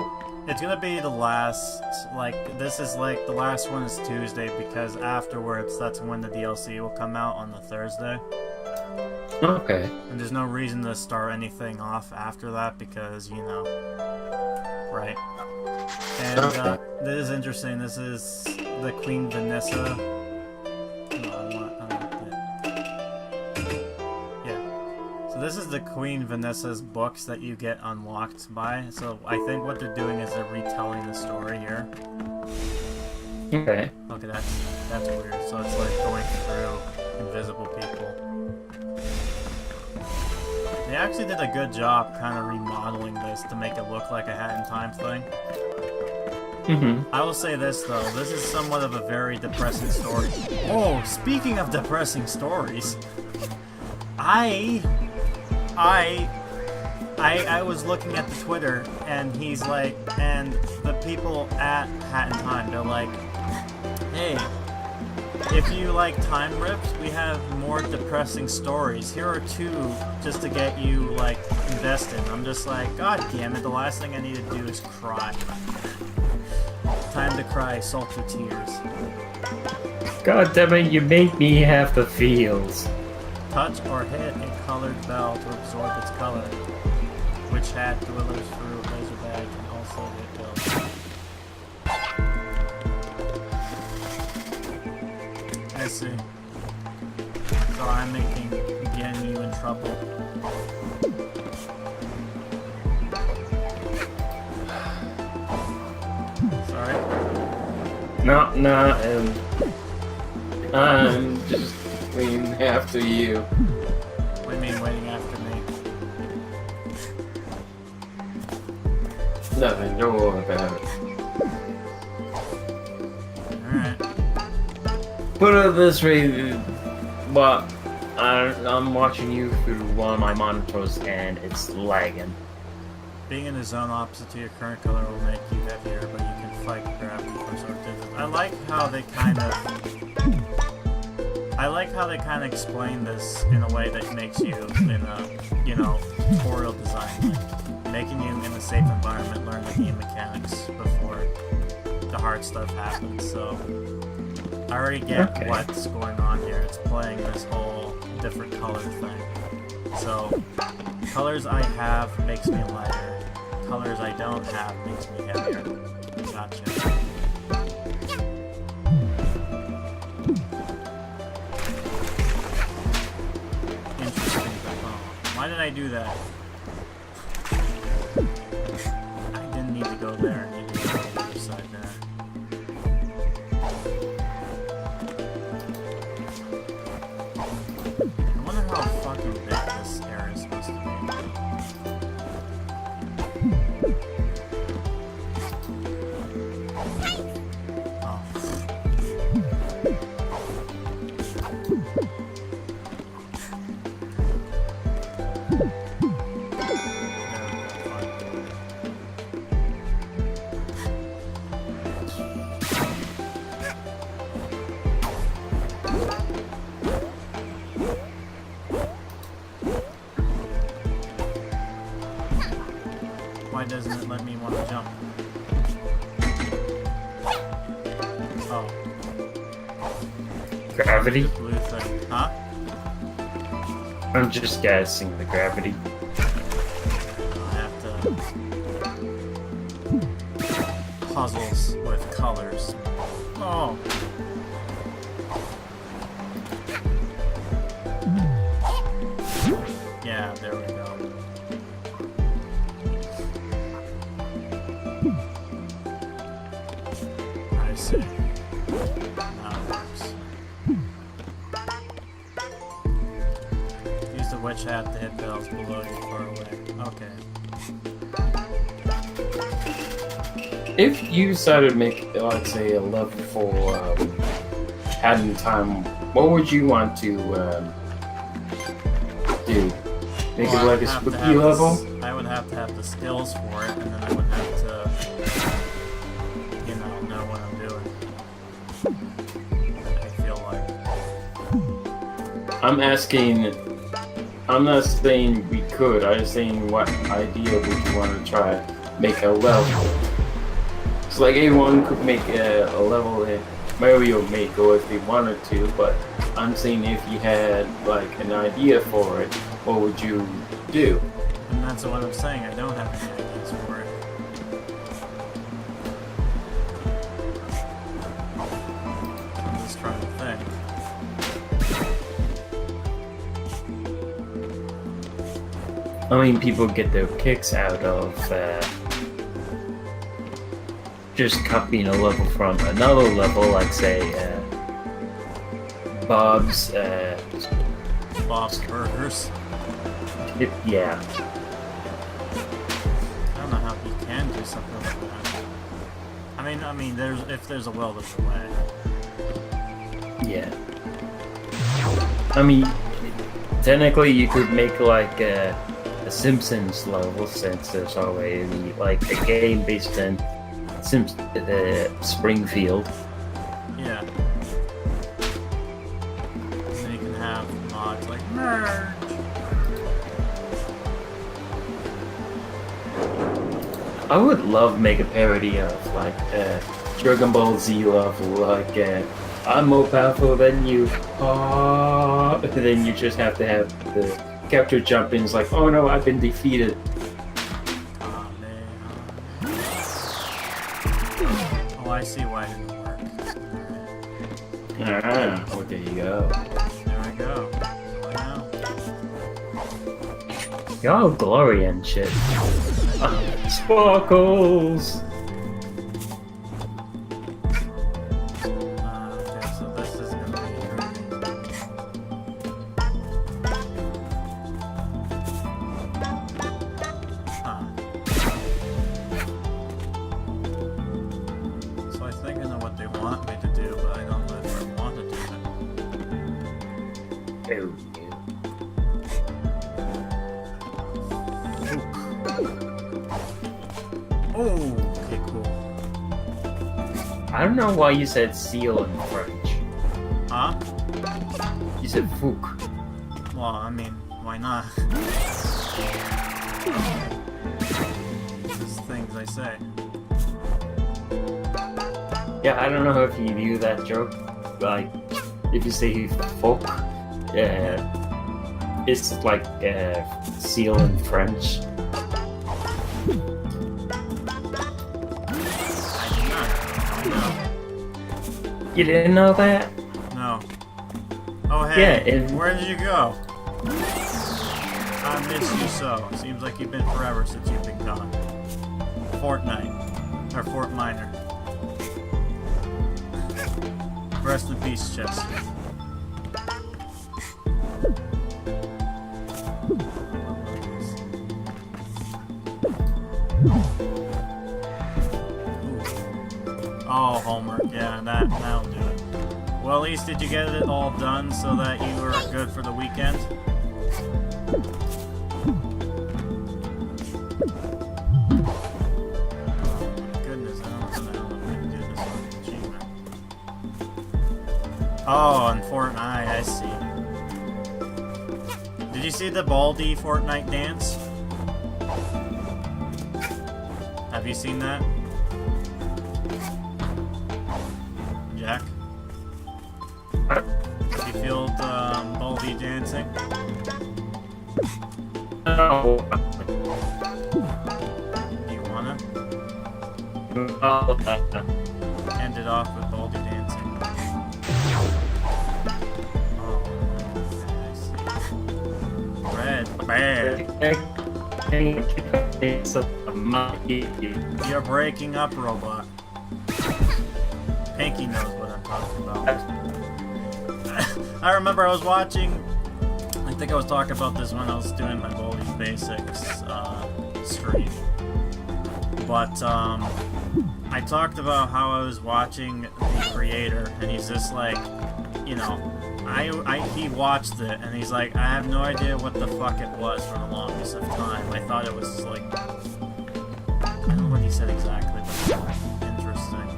It's gonna be the last, like, this is like, the last one is Tuesday because afterwards that's when the DLC will come out on the Thursday. Okay. And there's no reason to start anything off after that because, you know, right. And this is interesting, this is the Queen Vanessa. So this is the Queen Vanessa's books that you get unlocked by. So I think what they're doing is they're retelling the story here. Okay. Okay, that's weird. So it's like going through invisible people. They actually did a good job kind of remodeling this to make it look like a Hat in Time thing. I will say this though, this is somewhat of a very depressing story. Oh, speaking of depressing stories, I was looking at the Twitter, and he's like, and the people at Hat in Time, they're like, hey, if you like time rips, we have more depressing stories. Here are 2 just to get you, like, invested. I'm just like, god damn it, the last thing I need to do is cry. Time to cry, salt your tears. God damn it, you make me have the feels. Touch or hit a colored bell to absorb its color. Which hat delivers through a laser bag and also hit bells. I see. So I'm getting you in trouble. Sorry? No, I'm just waiting after you. What do you mean waiting after me? Nothing, don't worry about it. Alright. put it this way, but I'm watching you through one of my monitors and it's lagging. Being in a zone opposite to your current color will make you heavier, but you can fight gravity for short distance. I like how they kind of explain this in a way that makes you in a, you know, tutorial design, like making you in a safe environment learn the game mechanics before the hard stuff happens. So I already get what's going on here. It's playing this whole different color thing. So colors I have makes me lighter. Colors I don't have makes me heavier. Gotcha. Interesting. Oh, why did I do that? I didn't need to go there. I needed to go to the other side there. I wonder how fucking big this area is supposed to be. Oh. Why doesn't it let me want to jump? Oh. Gravity? The blue thing. Huh? I'm just guessing the gravity. I have to... Puzzles with colors. Oh. Yeah, there we go. I see. Now it works. Use the witch hat to hit bells below you far away. Okay. If you decided to make, let's say, a level for Hat in Time, what would you want to do? Make it like a spooky level? I would have to have the skills for it, and then I would have to, you know what I'm doing. I feel like. I'm not saying we could, I'm just saying what idea would you want to try? Make a level. It's like anyone could make a level in Mario Maker if they wanted to, but I'm saying if you had like an idea for it, what would you do? And that's what I'm saying. I don't have any ideas for it. I'm just trying to think. I mean, people get their kicks out of just copying a level from another level, like say Bob's. Bob's Burgers. Yeah. I don't know how you can do something like that. I mean, if there's a will, there's a way. Yeah. I mean, technically, you could make like a Simpsons level, since there's already like a game based in Springfield. Yeah. And then you can have mods like merge. I would love make a parody of like Dragon Ball Z level, like I'm more powerful than you. And then you just have to have the capture jump in. It's like, oh no, I've been defeated. Oh, I see why it didn't work. Ah, well, there you go. There we go. Y'all glory and shit. Sparkles! Okay, so this is gonna be So I think I know what they want me to do, but I don't know if I want to do it. Oh, okay, cool. I don't know why you said seal in French. Huh? You said fook. Well, I mean, why not? Just things I say. Yeah, I don't know if you knew that joke. Like, if you say folk, it's like seal in French. You didn't know that? No. Oh, hey, Yeah, where did you go? I miss you so. Seems like you've been forever since you've been gone. Fortnite. Or Fort Minor. Rest in peace, Chess. Oh, homework. Yeah, that'll do it. Well, at least did you get it all done so that you were good for the weekend? Goodness, I don't know how I'm gonna do this achievement. Oh, on Fortnite, I see. Did you see the Baldy Fortnite dance? Have you seen that? Jack? Have you feel Baldy dancing? No. Do you wanna? Oh, End it off with Baldy dancing. Oh, okay, I see. Red bag. You're breaking up, robot. Pinky knows what I'm talking about. I remember I was watching, I think I was talking about this when I was doing my Baldi Basics stream. But I talked about how I was watching the creator, and he's just like, you know, he watched it, and he's like, I have no idea what the fuck it was for the longest of time. I thought it was like, I don't know what he said exactly, but interesting.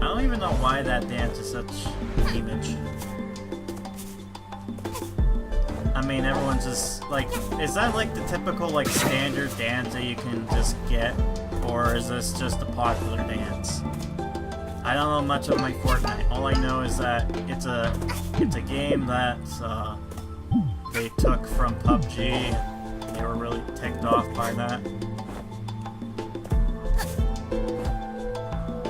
I don't even know why that dance is such an image. I mean, everyone's just like, is that like the typical like standard dance that you can just get, or is this just a popular dance? I don't know much of my Fortnite. All I know is that it's a game that they took from PUBG. And they were really ticked off by that.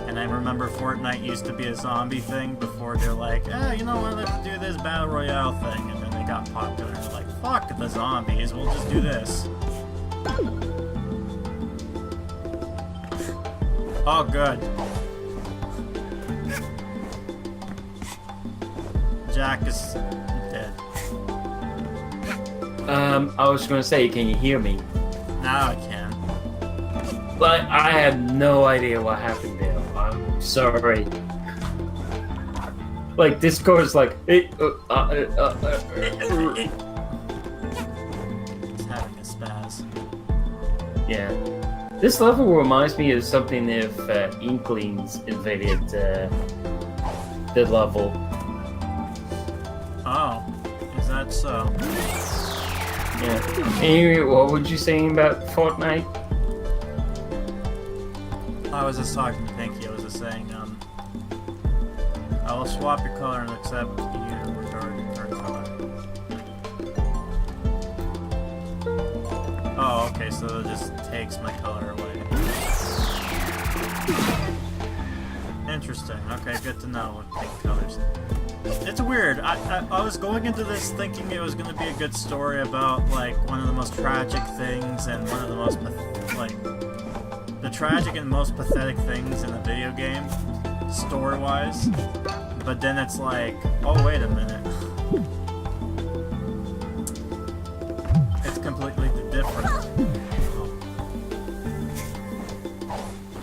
And I remember Fortnite used to be a zombie thing before they're like, you know what, let's do this Battle Royale thing. And then they got popular and they're like, fuck the zombies, we'll just do this. Oh, good. Jack is dead. I was gonna say, can you hear me? Now I can. But I have no idea what happened there. I'm sorry. Like, Discord's like, It's having a spaz. yeah. This level reminds me of something if Inklings invaded the level. Oh, is that so? Yeah. Anyway, what were you saying about Fortnite? I was just talking to Pinky. I was just saying, I will swap your color and accept you regarding your color. Oh, okay, so it just takes my color away. Interesting. Okay, good to know with pink colors. It's weird. I was going into this thinking it was going to be a good story about, like, one of the most tragic things and one of the most, the tragic and most pathetic things in a video game, story-wise. But then it's like, oh, wait a minute. It's completely different. Oh.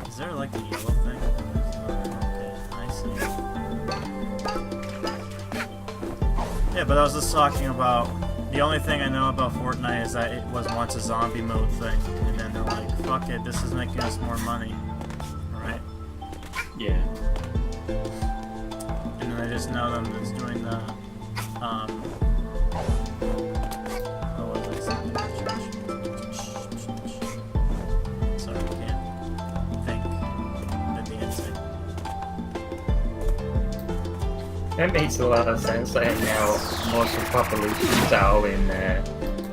Is there, like, a yellow thing? Okay, I see. Yeah, but I was just talking about, the only thing I know about Fortnite is that it was once a zombie mode thing, and then they're like, fuck it, this is making us more money. Right? Yeah. And then I just know them as doing the, what was it? Sorry, I can't think. The dancing. That makes a lot of sense, and now most of the populations are in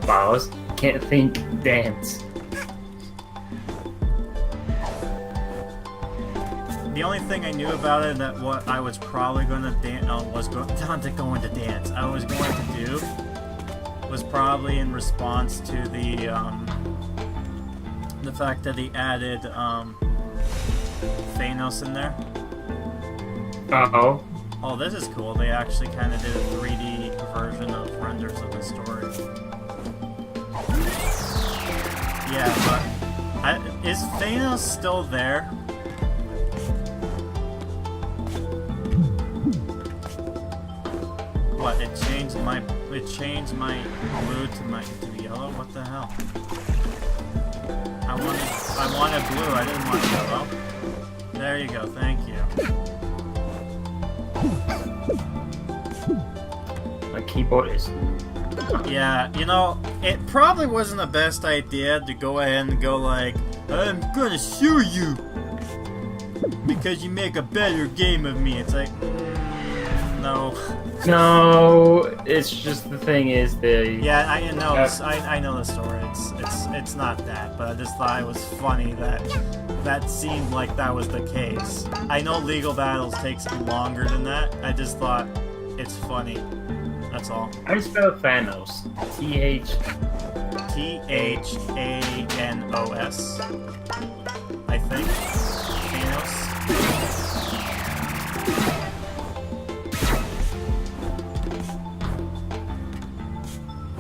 bars. Can't think, dance. The only thing I knew about it that what I was probably going to dance, I was going to dance. I was going to do was probably in response to the fact that he added Thanos in there. Uh-oh. Oh, this is cool. They actually kind of did a 3D version of renders of the story. Yeah, but is Thanos still there? What? It changed my blue to yellow. What the hell? I wanted blue. I didn't want yellow. There you go. Thank you. My keyboard is... Yeah, you know, it probably wasn't the best idea to go ahead and go like, I'm gonna sue you because you make a better game of me. It's like, no. No, it's just the thing is the... Yeah, I know. I know the story. It's not that, but I just thought it was funny that seemed like that was the case. I know legal battles takes longer than that. I just thought it's funny. That's all. How do you spell Thanos? Thanos. I think. Thanos.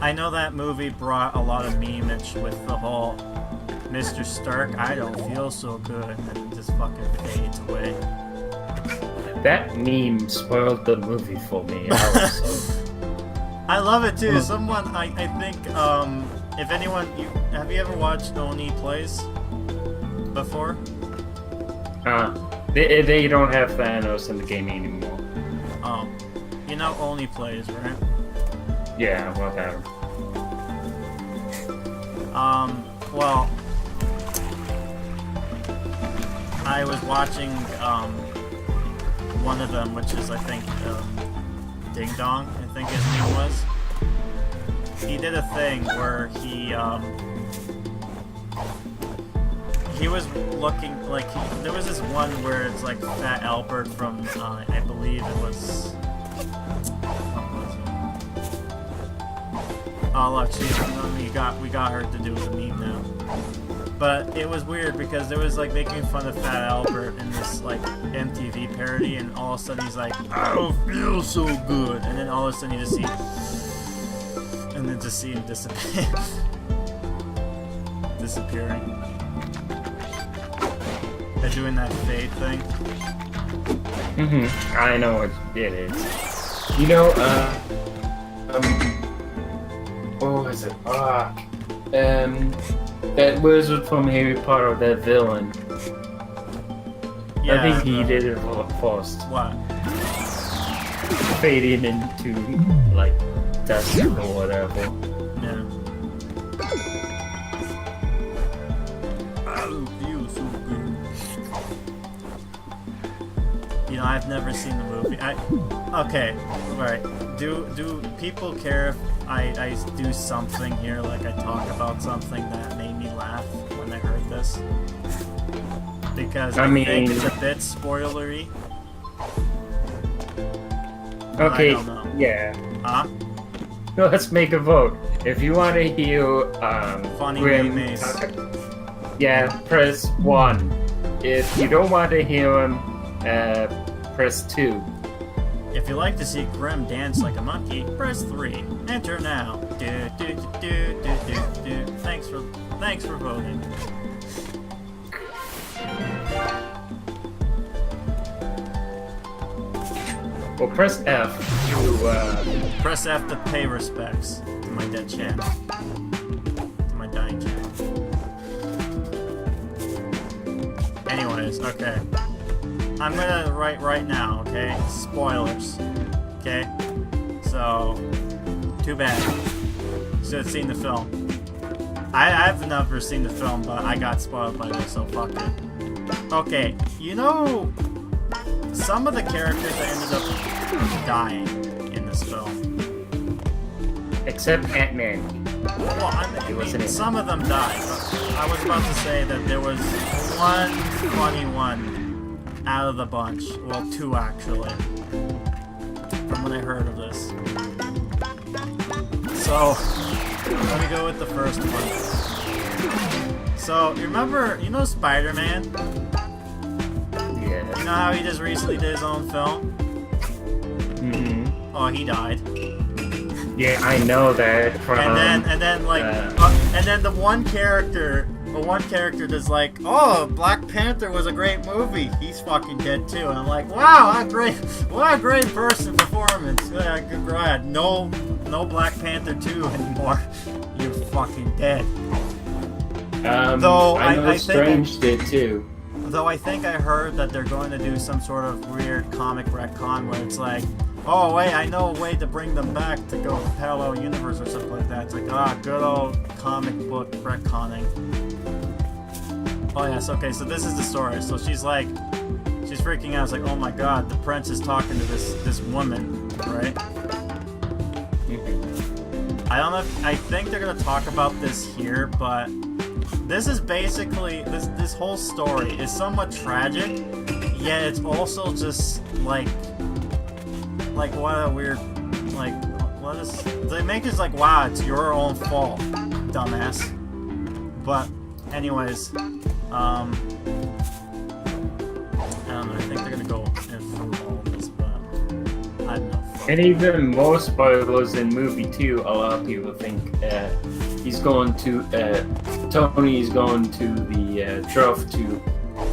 I know that movie brought a lot of memeage with the whole Mr. Stark, I don't feel so good, and it just fucking fades away. That meme spoiled the movie for me. I love it too. Someone, I think, if anyone, have you ever watched Oni Plays before? They don't have Thanos in the game anymore. Oh, you know Oni Plays, right? Yeah, whatever. Well, I was watching one of them, which is I think Ding Dong, I think his name was. He did a thing where he was looking like there was this one where it's like Fat Albert from I believe it was. What was it? Oh look, we got her to do the meme now. But it was weird because there was like making fun of Fat Albert in this like MTV parody, and all of a sudden he's like, I don't feel so good, and then all of a sudden you just see, and then just see him disappearing. They're doing that fade thing. I know what it is. You know, what was it? That wizard from Harry Potter, that villain. Yeah, I think he did it first. What? Fading into, like, dust or whatever. Yeah. I feel so good. You know, I've never seen the movie. Okay, alright. Do people care if I do something here, like I talk about something that made me laugh when I heard this? Because I think it's a bit spoilery. Okay, I don't know. yeah. Huh? Let's make a vote. If you want to hear Funny Grim memes. press 1. If you don't want to hear him, press 2. If you like to see Grim dance like a monkey, press 3. Enter now. Do, do, do, do, do, do. Thanks for voting. Well, press F to Press F to pay respects to my dead channel. To my dying channel. Anyways, okay. I'm gonna write right now, okay? Spoilers. Okay? So, too bad. Should have seen the film. I've never seen the film, but I got spoiled by this, so fuck it. Okay, you know, some of the characters that ended up dying in this film. except Ant-Man. Well, I mean, some of them died, but I was about to say that there was one funny one out of the bunch. Well, two actually. From when I heard of this. So, let me go with the first one. So, you know Spider-Man? Yeah. You know how he just recently did his own film? Mm-hmm. Oh, he died. Yeah, I know that from... And then the one character that's like, oh, Black Panther was a great movie. He's fucking dead too. And I'm like, wow, what a great person performance. Yeah, good grad. No Black Panther 2 anymore. You're fucking dead. Though I know Strange did too. Though I think I heard that they're going to do some sort of weird comic retcon where it's like, oh wait, I know a way to bring them back to go parallel universe or something like that. It's like, good old comic book retconning. Oh yes, okay, so this is the story. So she's freaking out. It's like, oh my god, the prince is talking to this woman, right? I don't know I think they're gonna talk about this here, but this is basically, this whole story is somewhat tragic, yet it's also just like what a weird, they make it like, wow, it's your own fault, dumbass. But anyways, I don't know, I think they're gonna go in through all of this, but I don't know. And even more spoilers in movie 2, a lot of people think Tony's going to the trough to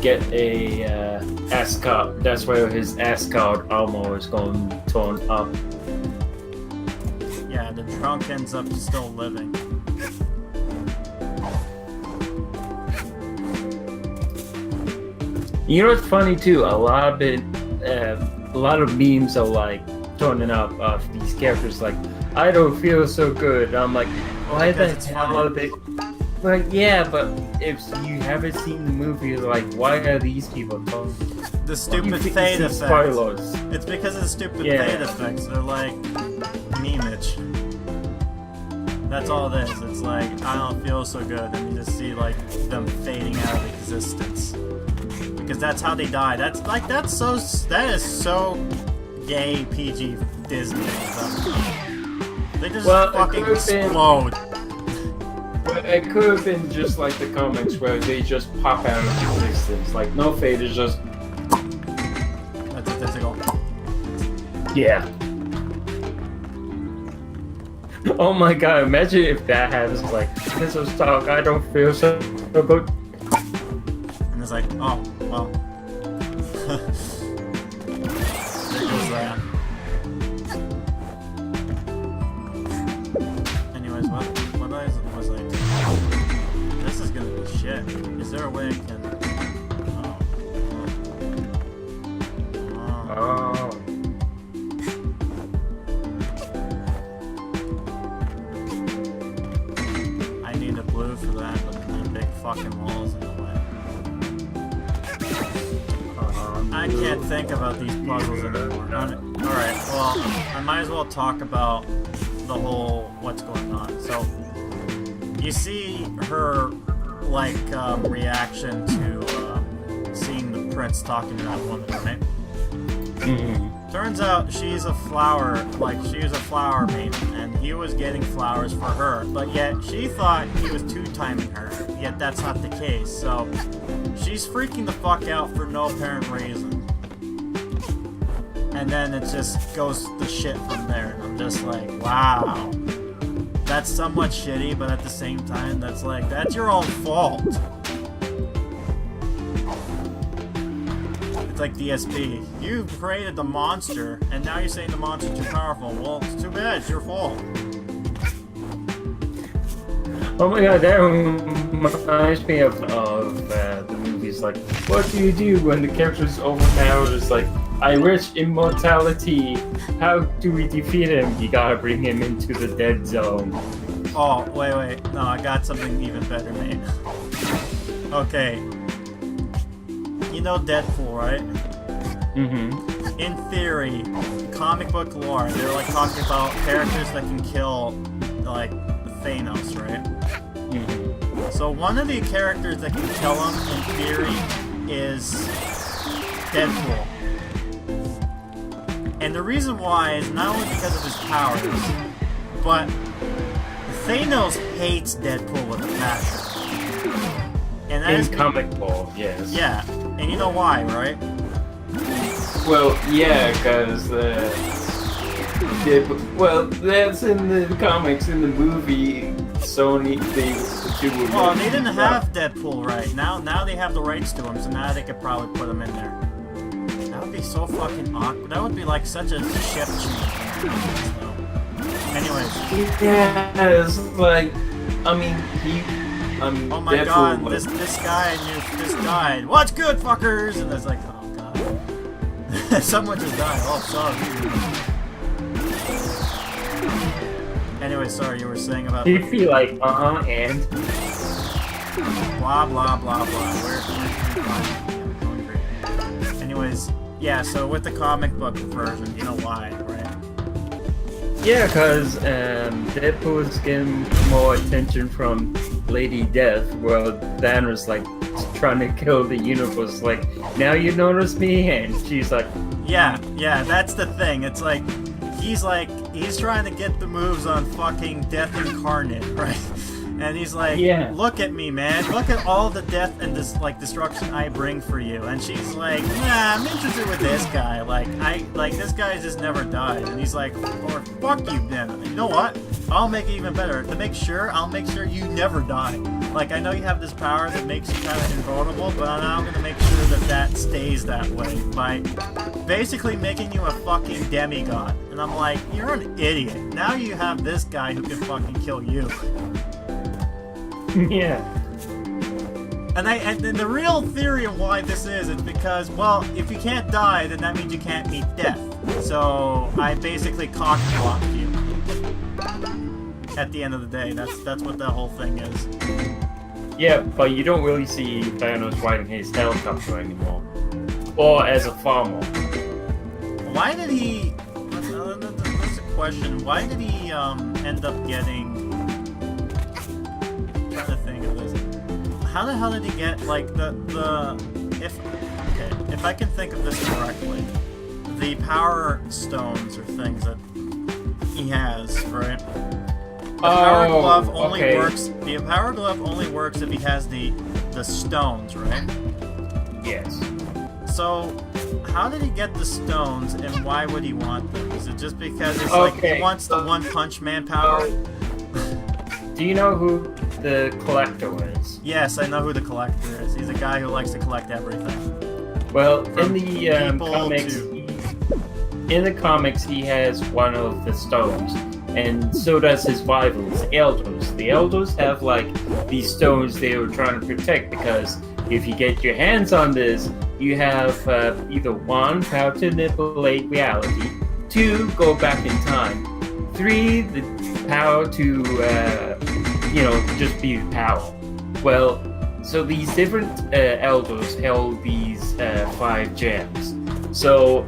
get a S card. That's where his S card armor is going to turn up. Yeah, the drunk ends up still living. You know what's funny too? A lot of memes are like turning up of these characters like, I don't feel so good. I'm like, why the hell are they? Like, yeah, but if you haven't seen the movie, like, why are these people talking? The stupid You fade see effects. spoilers. It's because of the stupid Yeah. fade effects. They're like memeage. That's all it is. It's like I don't feel so good, and you just see like them fading out of existence. Because that's how they die. That is so gay PG Disney and stuff. They just fucking explode. Well, it could have been just like the comics where they just pop out of existence. Like no fade is just. That's a goal. Yeah. Oh my god, imagine if that happens, like, this is talk, I don't feel so good. And it's like, oh, well. There goes that. Anyways, what was I doing? This is gonna be shit. Is there a way I can... Oh. I need a blue for that, but the big fucking wall's in the way. I can't think about these puzzles anymore. Alright, well, I might as well talk about the whole what's going on. So, you see her, like, reaction to seeing the prince talking to that woman, right? Mm-hmm. Turns out she's a flower maiden, and he was getting flowers for her, but yet she thought he was two-timing her, yet that's not the case, so she's freaking the fuck out for no apparent reason. And then it just goes to shit from there, and I'm just like, wow. That's somewhat shitty, but at the same time, that's your own fault. It's like DSP. You created the monster, and now you're saying the monster's too powerful. Well, it's too bad. It's your fault. Oh my god, that reminds me of the movies, like, what do you do when the character's overpowered? It's like, I wish immortality. How do we defeat him? You gotta bring him into the dead zone. Oh, wait. No, I got something even better, mate. Okay. You know Deadpool, right? Mm-hmm. In theory, comic book lore, they're like talking about characters that can kill, like, Thanos, right? Mm-hmm. So one of the characters that can kill him, in theory, is Deadpool. And the reason why is not only because of his powers, but Thanos hates Deadpool with a passion. And that is comic book, yes. Yeah, and you know why, right? Well, yeah, because that's in the comics. In the movie, Sony, the two were. Well, they didn't have Deadpool right now they have the rights to him, so now they could probably put him in there. That would be so fucking awkward. That would be like such a shift change. Anyways. Yeah, it's like, I mean, oh my Deadpool god, was... this guy just died. What's good, fuckers? And it's like, oh god. Someone just died. Oh, sorry. Anyway, sorry, you were saying about... You feel like, and... Blah, blah, blah, blah. We're going great. Anyways, yeah, so with the comic book version, you know why, right? Yeah, because Deadpool's getting more attention from Lady Death, while Thanos, like, trying to kill the universe. Like, now you notice me? And she's like... Yeah, that's the thing. It's like, he's trying to get the moves on fucking Death Incarnate, right? And he's like, yeah. Look at me, man. Look at all the death and destruction I bring for you. And she's like, nah, I'm interested with this guy. This guy just never died. And he's like, or fuck you then. You know what? I'll make it even better. I'll make sure you never die. Like, I know you have this power that makes you kind of invulnerable, but I'm gonna make sure that stays that way by basically making you a fucking demigod. And I'm like, you're an idiot. Now you have this guy who can fucking kill you. Yeah. And the real theory of why this is, it's because, well, if you can't die, then that means you can't meet death. So I basically cock-blocked you. At the end of the day, that's what that whole thing is. Yeah, but you don't really see Thanos riding his helicopter anymore. Or as a farmer. Why did he... That's a question. Why did he end up getting... I'm trying to think of this. How the hell did he get, like, if I can think of this correctly, the power stones or things that he has, right? The power glove only works. The power glove only works if he has the stones, right? Yes. So, how did he get the stones, and why would he want them? Is it just because it's like he wants the One Punch Man power? Do you know who the collector is? Yes, I know who the collector is. He's a guy who likes to collect everything. Well, From in the comics, he has one of the stones, and so does his rivals, the Elders. The Elders have like these stones they were trying to protect because if you get your hands on this, you have either 1, power to manipulate reality, 2, go back in time, 3, the power to just be power. Well, so these different elders held these 5 gems. So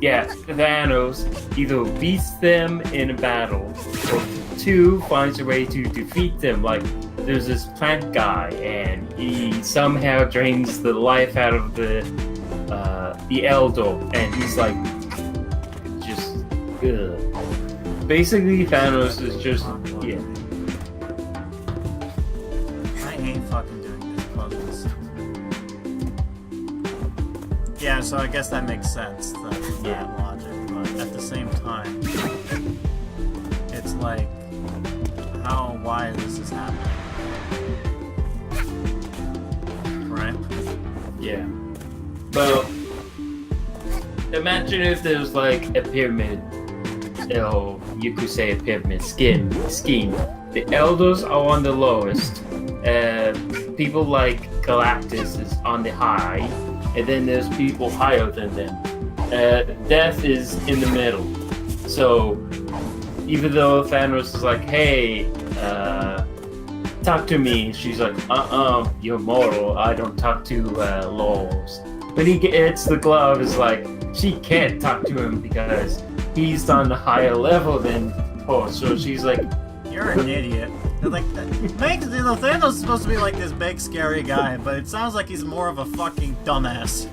Thanos either beats them in a battle, or 2 finds a way to defeat them. Like there's this plant guy, and he somehow drains the life out of the elder, and he's like just basically Thanos is just I hate fucking doing these puzzles. Yeah, so I guess that makes sense, that logic, but at the same time, it's like, why this is happening? Right? Yeah. Well, imagine if there was like a pyramid, or you could say a pyramid scheme. The elders are on the lowest. People like Galactus is on the high, and then there's people higher than them. Death is in the middle. So even though Thanos is like, hey, talk to me, she's like, you're mortal, I don't talk to lords. When he gets the glove, it's like, she can't talk to him because he's on the higher level than her, so she's like, you're an idiot. Like, Thanos is supposed to be like this big scary guy, but it sounds like he's more of a fucking dumbass.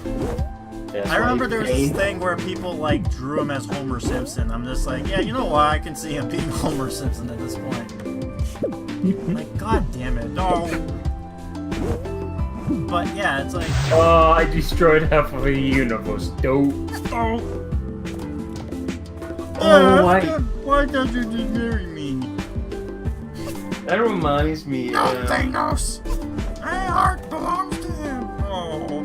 I remember there was this thing where people like drew him as Homer Simpson. I'm just like, yeah, you know what? I can see him being Homer Simpson at this point. Like, god damn it. No. But yeah, it's like... Oh, I destroyed half of the universe. Dope. Why don't you just marry me? That reminds me... No, Thanos! My heart belongs to him! Oh.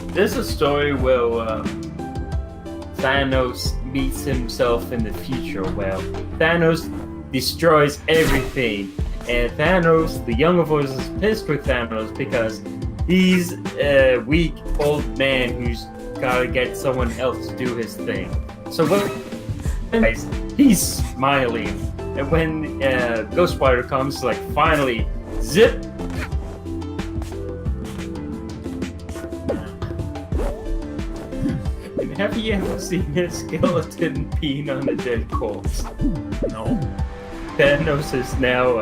There's a story where Thanos meets himself in the future. Well, Thanos destroys everything, and Thanos, the younger voice, is pissed with Thanos because he's a weak old man who's gotta get someone else to do his thing. So he's smiling, and when Ghost Rider comes, like, finally, zip! And have you ever seen a skeleton peeing on a dead corpse? No. Thanos is now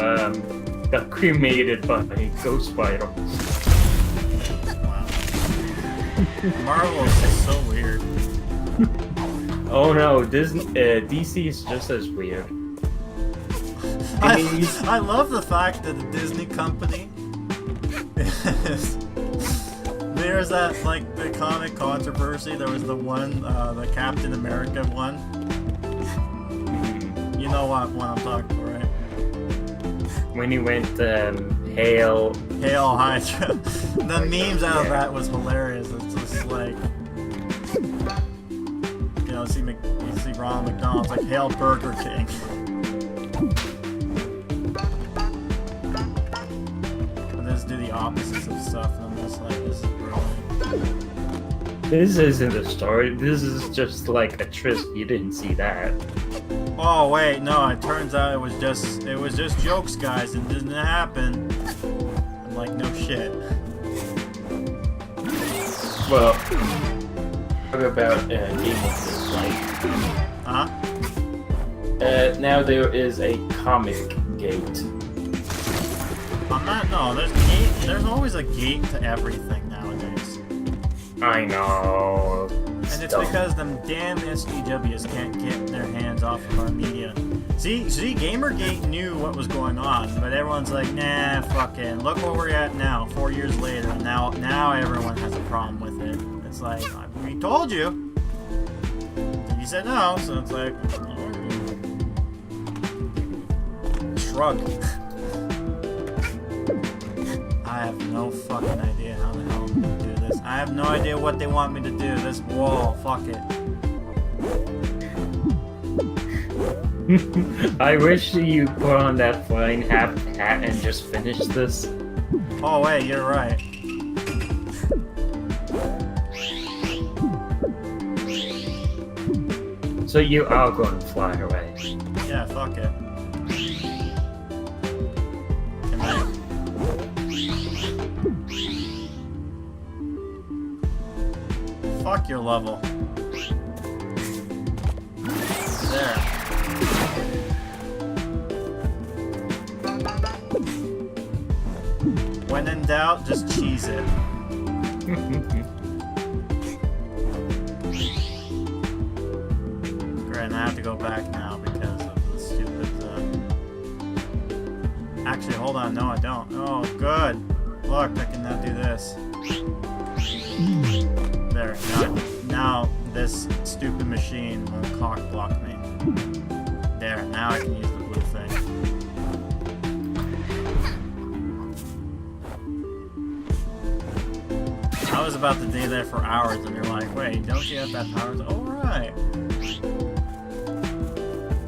got cremated by Ghost Rider. Wow. Marvel is so weird. Oh no, DC is just as weird. I love the fact that the Disney company there's that, like, the comic controversy. There was the one, the Captain America one. You know what I'm talking about, right? When he went, Hail Hydra. The memes out of that was hilarious. It's just like, you know, you see Ronald McDonald's like, Hail Burger King. And just do the opposites of stuff, and I'm just like, this is brilliant. This isn't a story. This is just like a tryst. You didn't see that. Oh wait, no. It turns out it was just jokes, guys. It didn't happen. I'm like, no shit. Well, what about game of this, like? Huh? Now there is a comic gate. I'm not. No, there's always a gate to everything nowadays. I know. And it's because them damn SJWs can't get their hands off of our media. See, Gamergate knew what was going on, but everyone's like, nah, fucking, look where we're at now, 4 years later, and now everyone has a problem with it. It's like, we told you. And you said no, so it's like, shrug. I have no fucking idea how the hell I'm gonna do this. I have no idea what they want me to do. This wall, fuck it. I wish you put on that flying hat and just finish this. Oh wait, you're right. So you are going to fly away. Yeah, fuck it. Can I? Fuck your level. There. When in doubt, just cheese it. Great, I have to go back now because of the stupid, Actually, hold on, no I don't. Oh, good. Look, I can now do this. There, now this stupid machine won't cock block me. There, now I can use the blue thing. I was about to do that for hours, and you're like, wait, don't you have that power? Oh, right.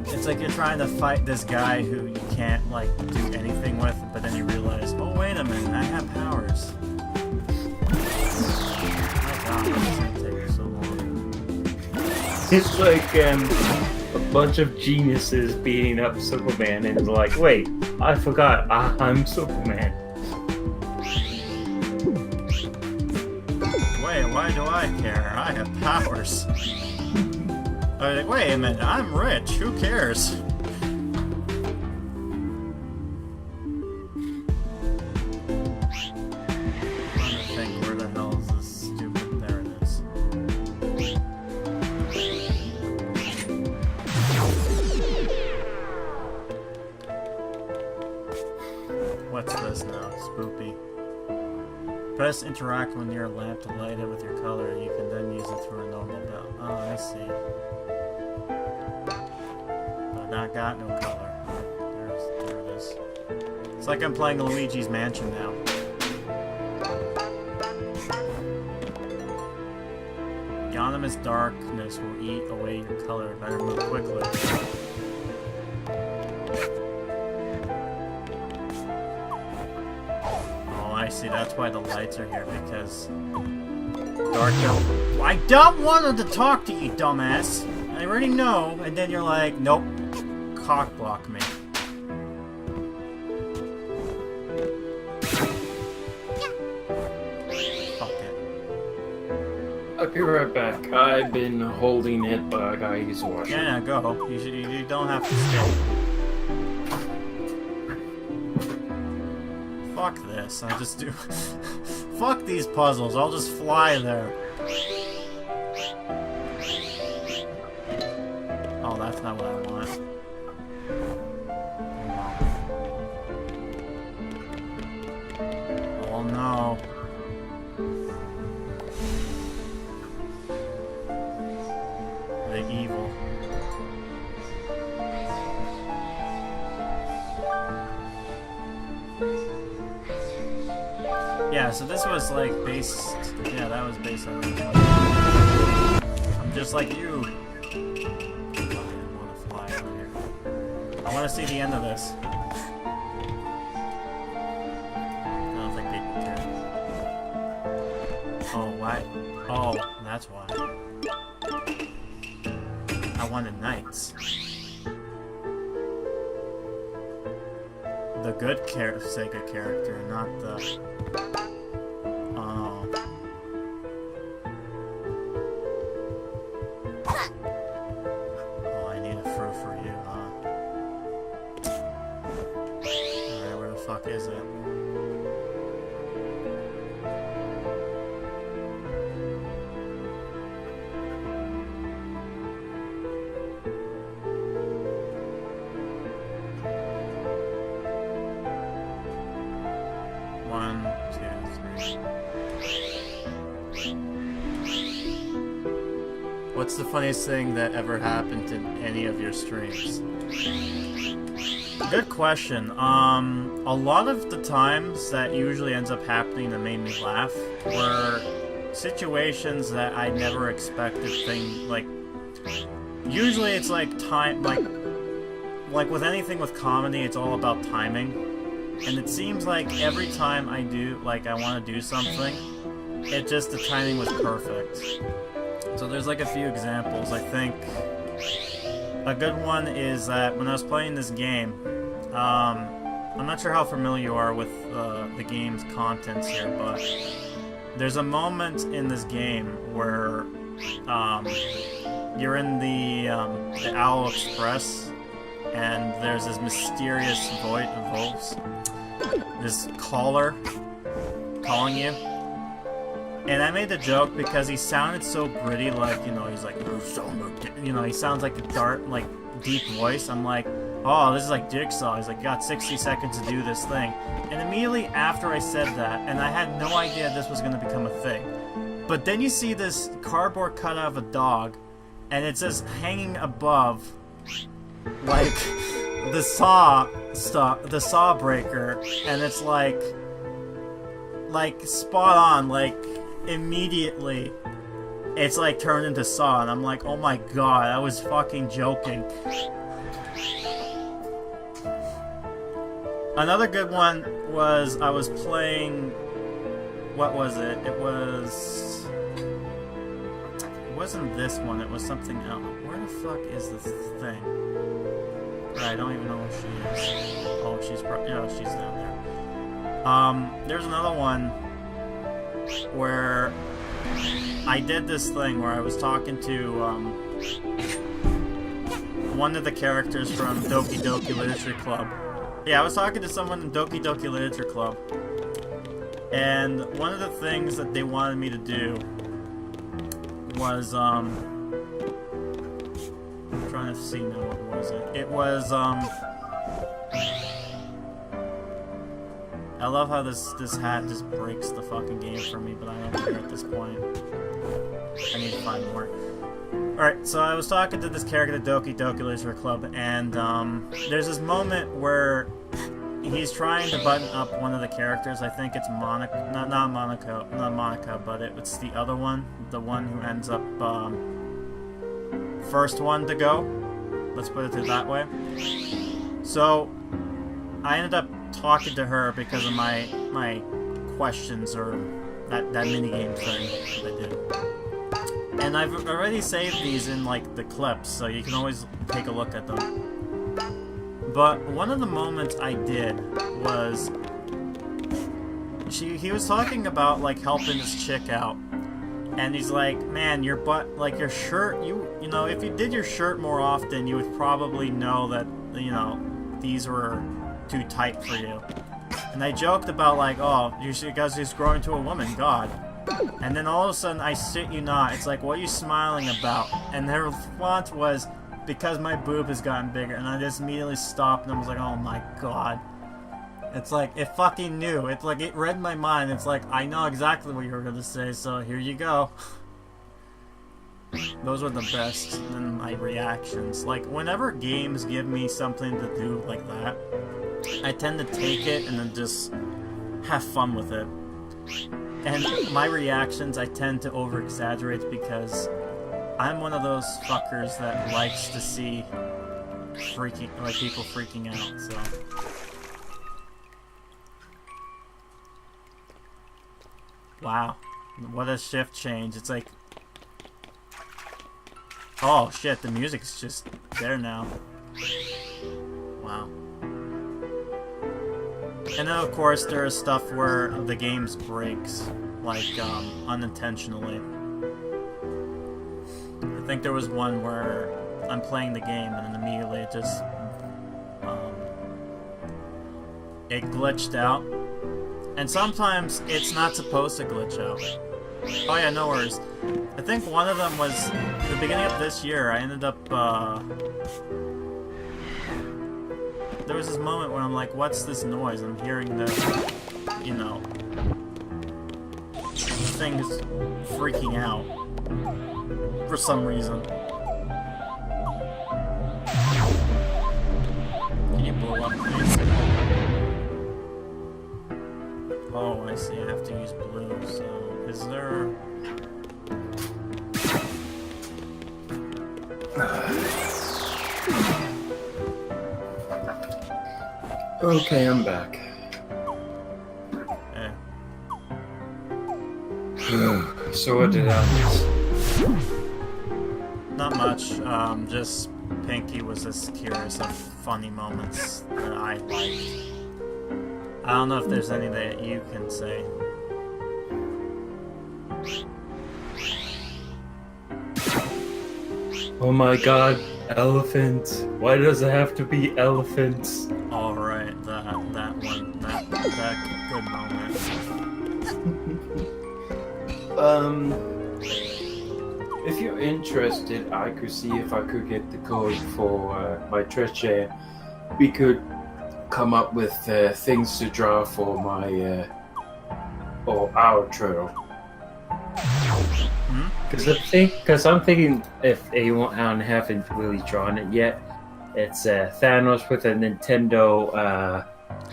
It's like you're trying to fight this guy who you can't, like, do anything with, but then you realize, oh, wait a minute, I have powers. My god, this is gonna take so long. It's like a bunch of geniuses beating up Superman and it's like, wait, I forgot, I'm Superman. Wait, why do I care? I have powers. Like, wait a minute, I'm rich. Who cares? I'm trying to think, where the hell is this stupid? There it is. What's this now? Spoopy. Press interact when near a lamp to light it with your color. You can then use it through a normal bell. Oh, I see. But not got no color. There it is. It's like I'm playing Luigi's Mansion now. Anonymous darkness will eat away your color. Better move quickly. I see, that's why the lights are here, because dark. I don't want to talk to you, dumbass. I already know, and then you're like, nope, cock block me. Fuck it. I'll be right back. I've been holding it, but I gotta use the washroom. Yeah, go. You don't have to stay. Fuck this, I just do. Fuck these puzzles, I'll just fly there. Oh, that's not what I want. Oh no. The evil. Yeah, so this was like based. Yeah, that was based on. I'm just like you. I want to fly over here. I want to see the end of this. I don't think they can do it. Oh, why? Oh, That's why. I wanted knights. The good Sega character, not the... Oh. Oh, I need a fruit for you, huh? Alright, where the fuck is it? One, two, three. What's the funniest thing that ever happened in any of your streams? Good question. A lot of the times that usually ends up happening that made me laugh were situations that I never expected. Usually it's like time, like with anything with comedy, it's all about timing. And it seems like every time I want to do something, the timing was perfect. So there's like a few examples. I think a good one is that when I was playing this game, I'm not sure how familiar you are with the game's contents here, but there's a moment in this game where you're in the Owl Express, and there's this mysterious voice, this caller calling you. And I made the joke because he sounded so gritty, like, he's like, he sounds like a dark, like, deep voice. I'm like, oh, this is like Jigsaw. He's like, you got 60 seconds to do this thing. And immediately after I said that, and I had no idea this was going to become a thing, but then you see this cardboard cutout of a dog, and it says hanging above, like, the saw breaker, and it's like spot on, like, immediately it's like turned into Saw, and I'm like, oh my god, I was fucking joking. Another good one was I was playing, what was it? It wasn't this one, it was something else. Where the fuck is this thing? I don't even know where she is. Oh, she's she's down there. There's another one where I did this thing where I was talking to one of the characters from Doki Doki Literature Club. Yeah, I was talking to someone in Doki Doki Literature Club, and one of the things that they wanted me to do was I'm trying to see now, what was it? It was I love how this hat just breaks the fucking game for me, but I don't care at this point. I need to find more. Alright, so I was talking to this character at Doki Doki Literature Club, and there's this moment where he's trying to button up one of the characters. I think it's Monica, not Monica, but it's the other one, the one who ends up first one to go. Let's put it that way. So I ended up talking to her because of my questions, or that minigame thing that I did. And I've already saved these in like the clips, so you can always take a look at them. But one of the moments I did was he was talking about like helping this chick out, and he's like, man, your butt, like your shirt, you know, if you did your shirt more often, you would probably know that, these were too tight for you. And I joked about like, oh, you guys just growing into a woman, God. And then all of a sudden, I shit you not, it's like, what are you smiling about? And their response was, because my boob has gotten bigger. And I just immediately stopped, and I was like, oh my god. It's like, it fucking knew. It's like, it read my mind. It's like, I know exactly what you were going to say, so here you go. Those were the best in my reactions. Like, whenever games give me something to do like that, I tend to take it and then just have fun with it. And my reactions, I tend to over-exaggerate because I'm one of those fuckers that likes to see people freaking out, so. Wow. What a shift change. It's like, Oh shit, the music's just there now. Wow. And then of course there is stuff where the game breaks, like unintentionally. I think there was one where I'm playing the game and then immediately it just it glitched out. And sometimes it's not supposed to glitch out. Oh yeah, no worries. I think one of them was the beginning of this year. I ended up there was this moment where I'm like, what's this noise? I'm hearing the, you know, thing is freaking out for some reason. Can you blow up, please? Oh, I see. I have to use blue, so is there... Okay, I'm back. Eh. So what did I miss? Not much. Just Pinky was just curious of funny moments that I liked. I don't know if there's any that you can say. Oh my god, elephants. Why does it have to be elephants? Alright, that one. That good moment. If you're interested, I could see if I could get the code for my treasure. We could come up with things to draw for my or our turtle. Because I'm thinking if anyone haven't really drawn it yet, it's Thanos with a Nintendo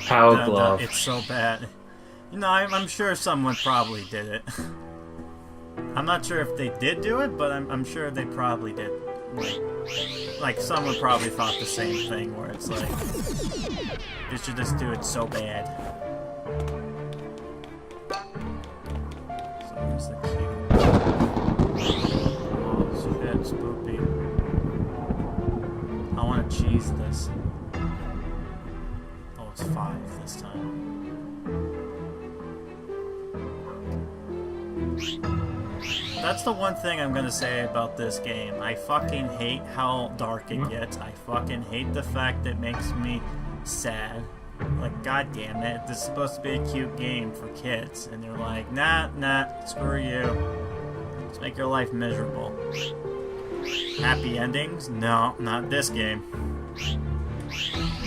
Power Glove. It's so bad. You know, I'm sure someone probably did it. I'm not sure if they did do it, but I'm sure they probably did. Like someone probably thought the same thing, where it's like, they should just do it so bad. So here's the cube. Oh shit, spoopy. I want to cheese this. Oh, it's 5 this time. That's the one thing I'm gonna say about this game. I fucking hate how dark it gets. I fucking hate the fact that it makes me sad. Like, god damn it, this is supposed to be a cute game for kids. And they're like, nah, screw you. Let's make your life miserable. Happy endings? No, not this game.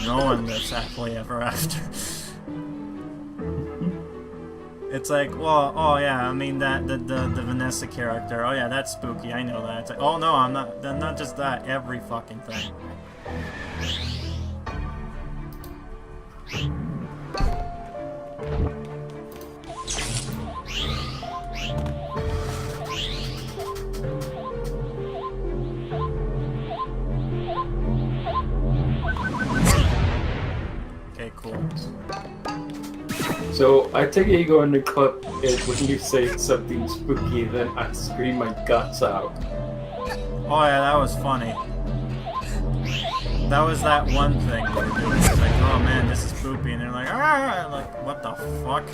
No one lives happily ever after. It's like, well, oh yeah, I mean the Vanessa character. Oh yeah, that's spooky. I know that. It's like, oh no, I'm not just that. Every fucking thing. Okay, cool. So I take it you go in the club and when you say something spooky, then I scream my guts out. Oh yeah, that was funny. That was that one thing we were doing. It's like, oh man, this is spoopy, and they're like, ah, like, what the fuck?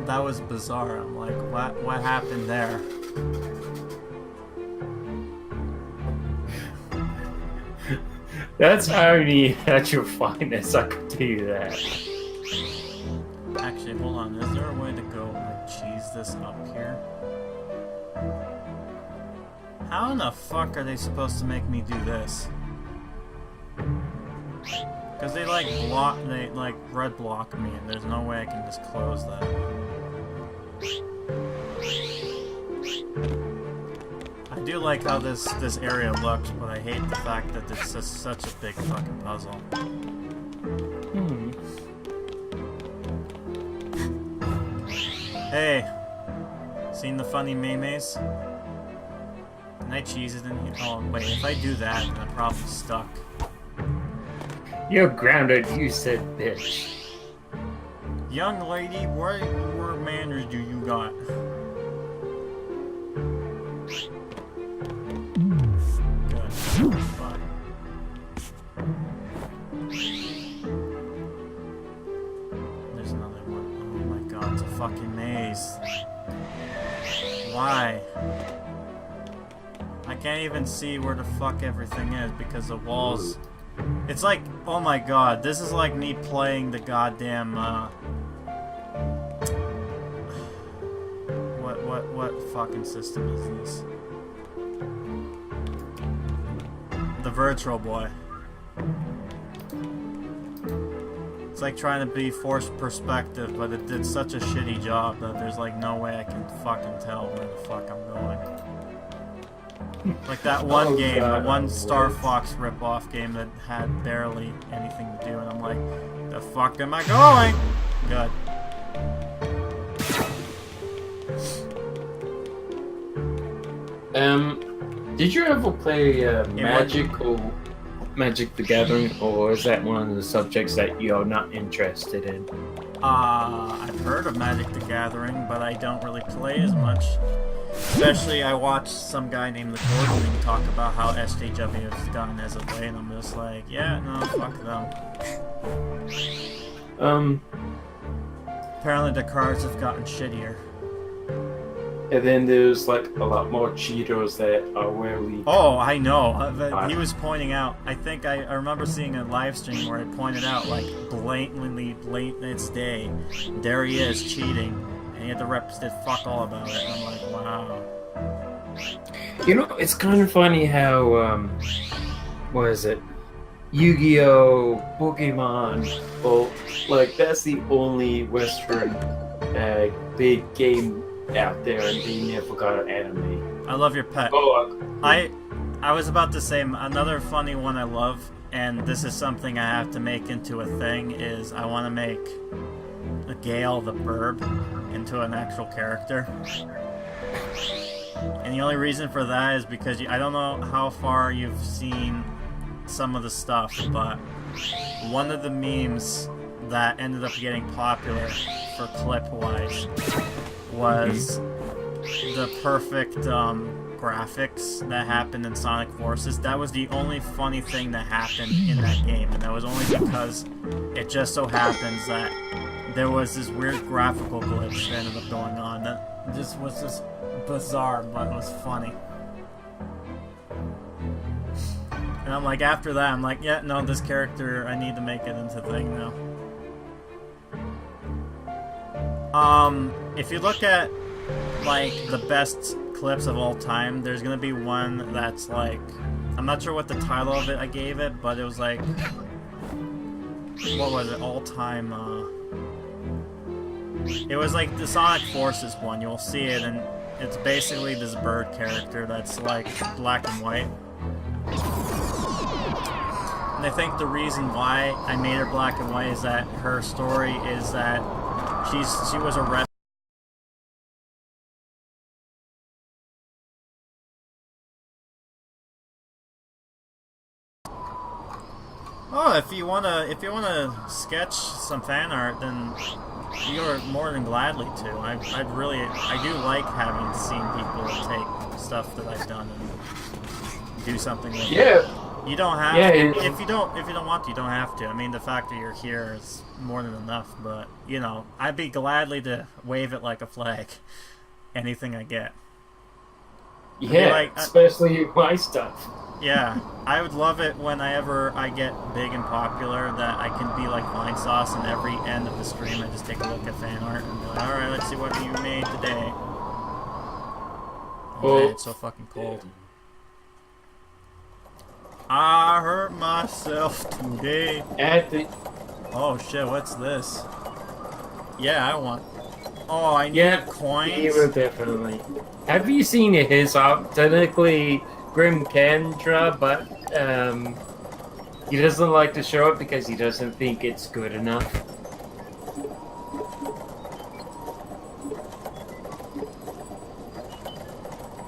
That was bizarre. I'm like, what happened there? That's irony at your finest, I can tell you that. Actually, hold on. Is there a way to go like cheese this up here? How in the fuck are they supposed to make me do this? Because they like red block me, and there's no way I can just close that. I do like how this area looks, but I hate the fact that it's just such a big fucking puzzle. Hey, seen the funny memes? Can I cheese it in here? Oh wait, if I do that, then I'm probably stuck. You're grounded, you said bitch. Young lady, what manners do you got? fucking maze. Why? I can't even see where the fuck everything is because the walls... It's like, oh my god, this is like me playing the goddamn, What fucking system is this? The Virtual Boy. It's like trying to be forced perspective, but it did such a shitty job that there's like no way I can fucking tell where the fuck I'm going. Like that one game, the one Star Fox rip-off game that had barely anything to do, and I'm like, the fuck am I going? Good. Did you ever play Magic or Magic the Gathering, or is that one of the subjects that you're not interested in? I've heard of Magic the Gathering, but I don't really play as much. Especially, I watched some guy named The Gordon talk about how SJW has gotten as of late, and I'm just like, yeah, no, fuck them. Apparently the cards have gotten shittier. And then there's like a lot more cheaters that are really... Oh, I know. He was pointing out, I think I remember seeing a live stream where he pointed out, like, blatantly, it's day. There he is, cheating. And he had the reps did fuck all about it. And I'm like, wow. You know, it's kind of funny how, what is it? Yu-Gi-Oh! Pokemon. Well, like, that's the only Western big game out there, and they never got an anime. I love your pet. Oh, I was about to say another funny one I love, and this is something I have to make into a thing, is I want to make a Gale the Burb into an actual character. And the only reason for that is because I don't know how far you've seen some of the stuff, but one of the memes that ended up getting popular for clip-wise was the perfect graphics that happened in Sonic Forces. That was the only funny thing that happened in that game, and that was only because it just so happens that there was this weird graphical glitch that ended up going on that just was just bizarre, but it was funny. And I'm like, after that, I'm like, yeah, no, this character, I need to make it into a thing now. If you look at, like, the best clips of all time, there's gonna be one that's, like, I'm not sure what the title of it I gave it, but it was, like, what was it, all-time, it was, like, the Sonic Forces one, you'll see it, and it's basically this bird character that's, like, black and white. And I think the reason why I made her black and white is that her story is that she was a red. Oh, if you wanna sketch some fan art, then you're more than gladly to. I do like having seen people take stuff that I've done and do something with it. You don't have to. If you don't want to, you don't have to. I mean, the fact that you're here is more than enough, but, you know, I'd be gladly to wave it like a flag. Anything I get. Yeah, like, especially my stuff. Yeah, I would love it whenever I get big and popular that I can be like Vine Sauce, and every end of the stream I just take a look at fan art and be like, alright, let's see what you made today. Oh man, it's so fucking cold. I hurt myself today. Oh shit, what's this? Yeah, I want... Oh, I need coins? Yeah, definitely. Have you seen his technically Grimokan, but he doesn't like to show it because he doesn't think it's good enough.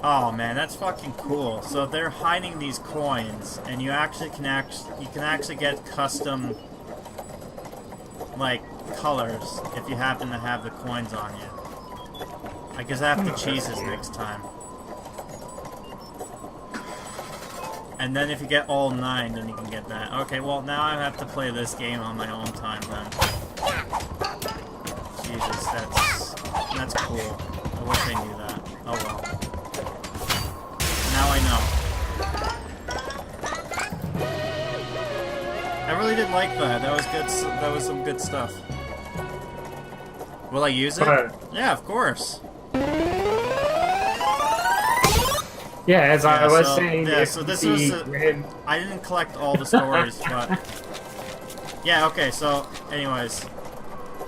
Oh man, that's fucking cool. So they're hiding these coins, and you can actually get custom, like, colors if you happen to have the coins on you. I guess I have to cheeses next time. And then if you get all 9, then you can get that. Okay, well now I have to play this game on my own time then. Jesus, that's wish I knew that. Oh well. Now I know. I really did like that. That was good. That was some good stuff. Will I use it? Yeah, of course. Yeah, as I was saying. Yeah, so this was. I didn't collect all the stories, but. Yeah, okay, so, anyways.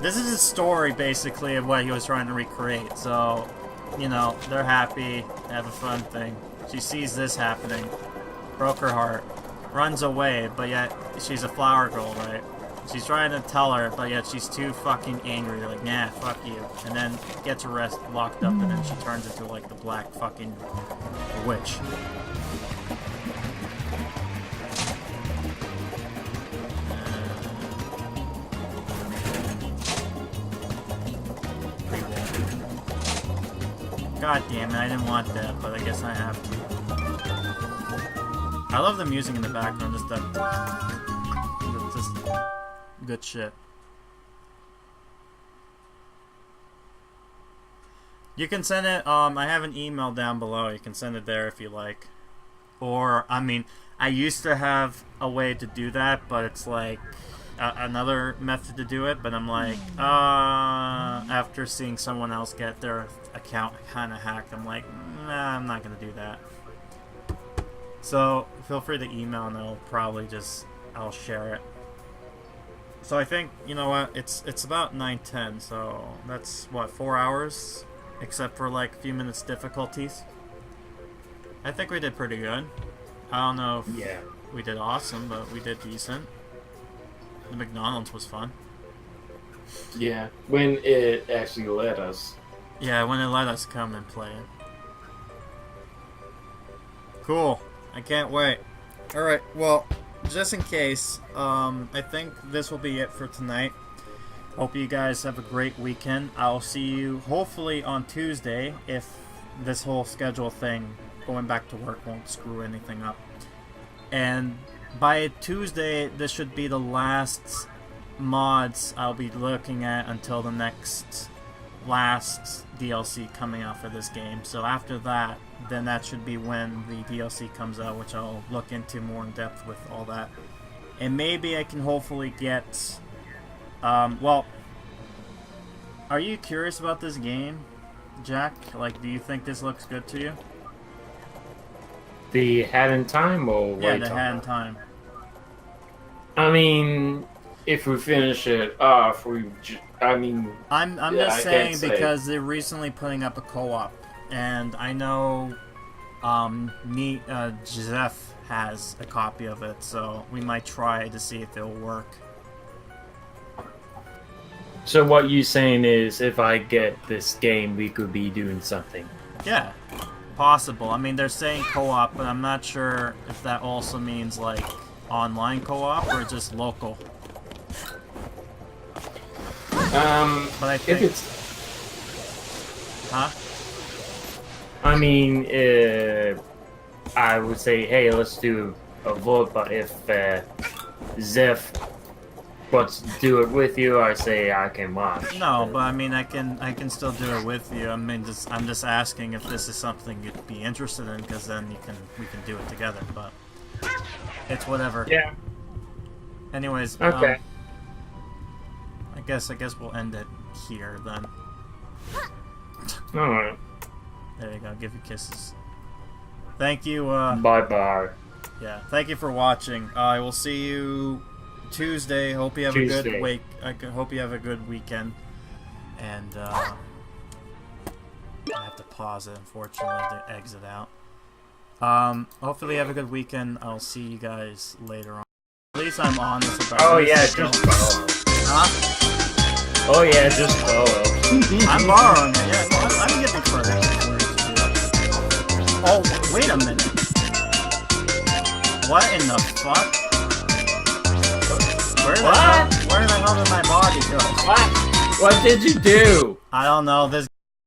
This is a story, basically, of what he was trying to recreate. So, you know, they're happy, they have a fun thing. She sees this happening. Broke her heart. Runs away, but yet she's a flower girl, right? She's trying to tell her, but yet she's too fucking angry. Like, nah, fuck you. And then gets locked up, and then she turns into, like, the black fucking witch. God damn it, I didn't want that, but I guess I have to. I love the music in the background, just good shit. You can send it, I have an email down below, you can send it there if you like. Or, I mean, I used to have a way to do that, but it's like another method to do it, but I'm like, after seeing someone else get their account kind of hacked, I'm like, nah, I'm not gonna do that. So feel free to email and I'll share it. So I think, you know what, it's about 9:10, so that's what, 4 hours, except for like a few minutes difficulties. I think we did pretty good. I don't know if we did awesome, but we did decent. The McDonald's was fun. Yeah, when it actually let us. Yeah, when it let us come and play it. Cool. I can't wait. Alright, well, just in case, I think this will be it for tonight. Hope you guys have a great weekend. I'll see you hopefully on Tuesday if this whole schedule thing, going back to work, won't screw anything up. And by Tuesday, this should be the last mods I'll be looking at until the last DLC coming out for this game. So after that, then that should be when the DLC comes out, which I'll look into more in depth with all that. And maybe I can hopefully get... well, are you curious about this game, Jack? Like, do you think this looks good to you? The Hat in Time or yeah, the Hat in Time. I mean, If we finish it off, I'm just saying because they're recently putting up a co-op, and I know Jeff has a copy of it, so we might try to see if it'll work. So what you saying is, if I get this game, we could be doing something. Yeah, possible. I mean, they're saying co-op, but I'm not sure if that also means like online co-op or just local. But I think if it's... Huh? I mean, I would say, hey, let's do a vote, but if Zeph wants to do it with you, I say I can watch. No, but I mean, I can still do it with you. I mean, I'm just asking if this is something you'd be interested in, because then we can do it together. But it's whatever. Yeah. Anyways. Okay. I guess we'll end it here then. Alright. There you go. Give you kisses. Thank you. Bye-bye. Yeah. Thank you for watching. I will see you Tuesday. Hope you have a good week. Hope you have a good weekend. And I have to pause it, unfortunately, to exit out. Hopefully you have a good weekend. I'll see you guys later on. At least I'm honest about it. Oh yeah, just follow. Huh? Oh yeah, just follow. I'm borrowing it, yeah. I'm getting credit. Oh, wait a minute. What in the fuck? Where the hell did my body go? What did you do? I don't know. This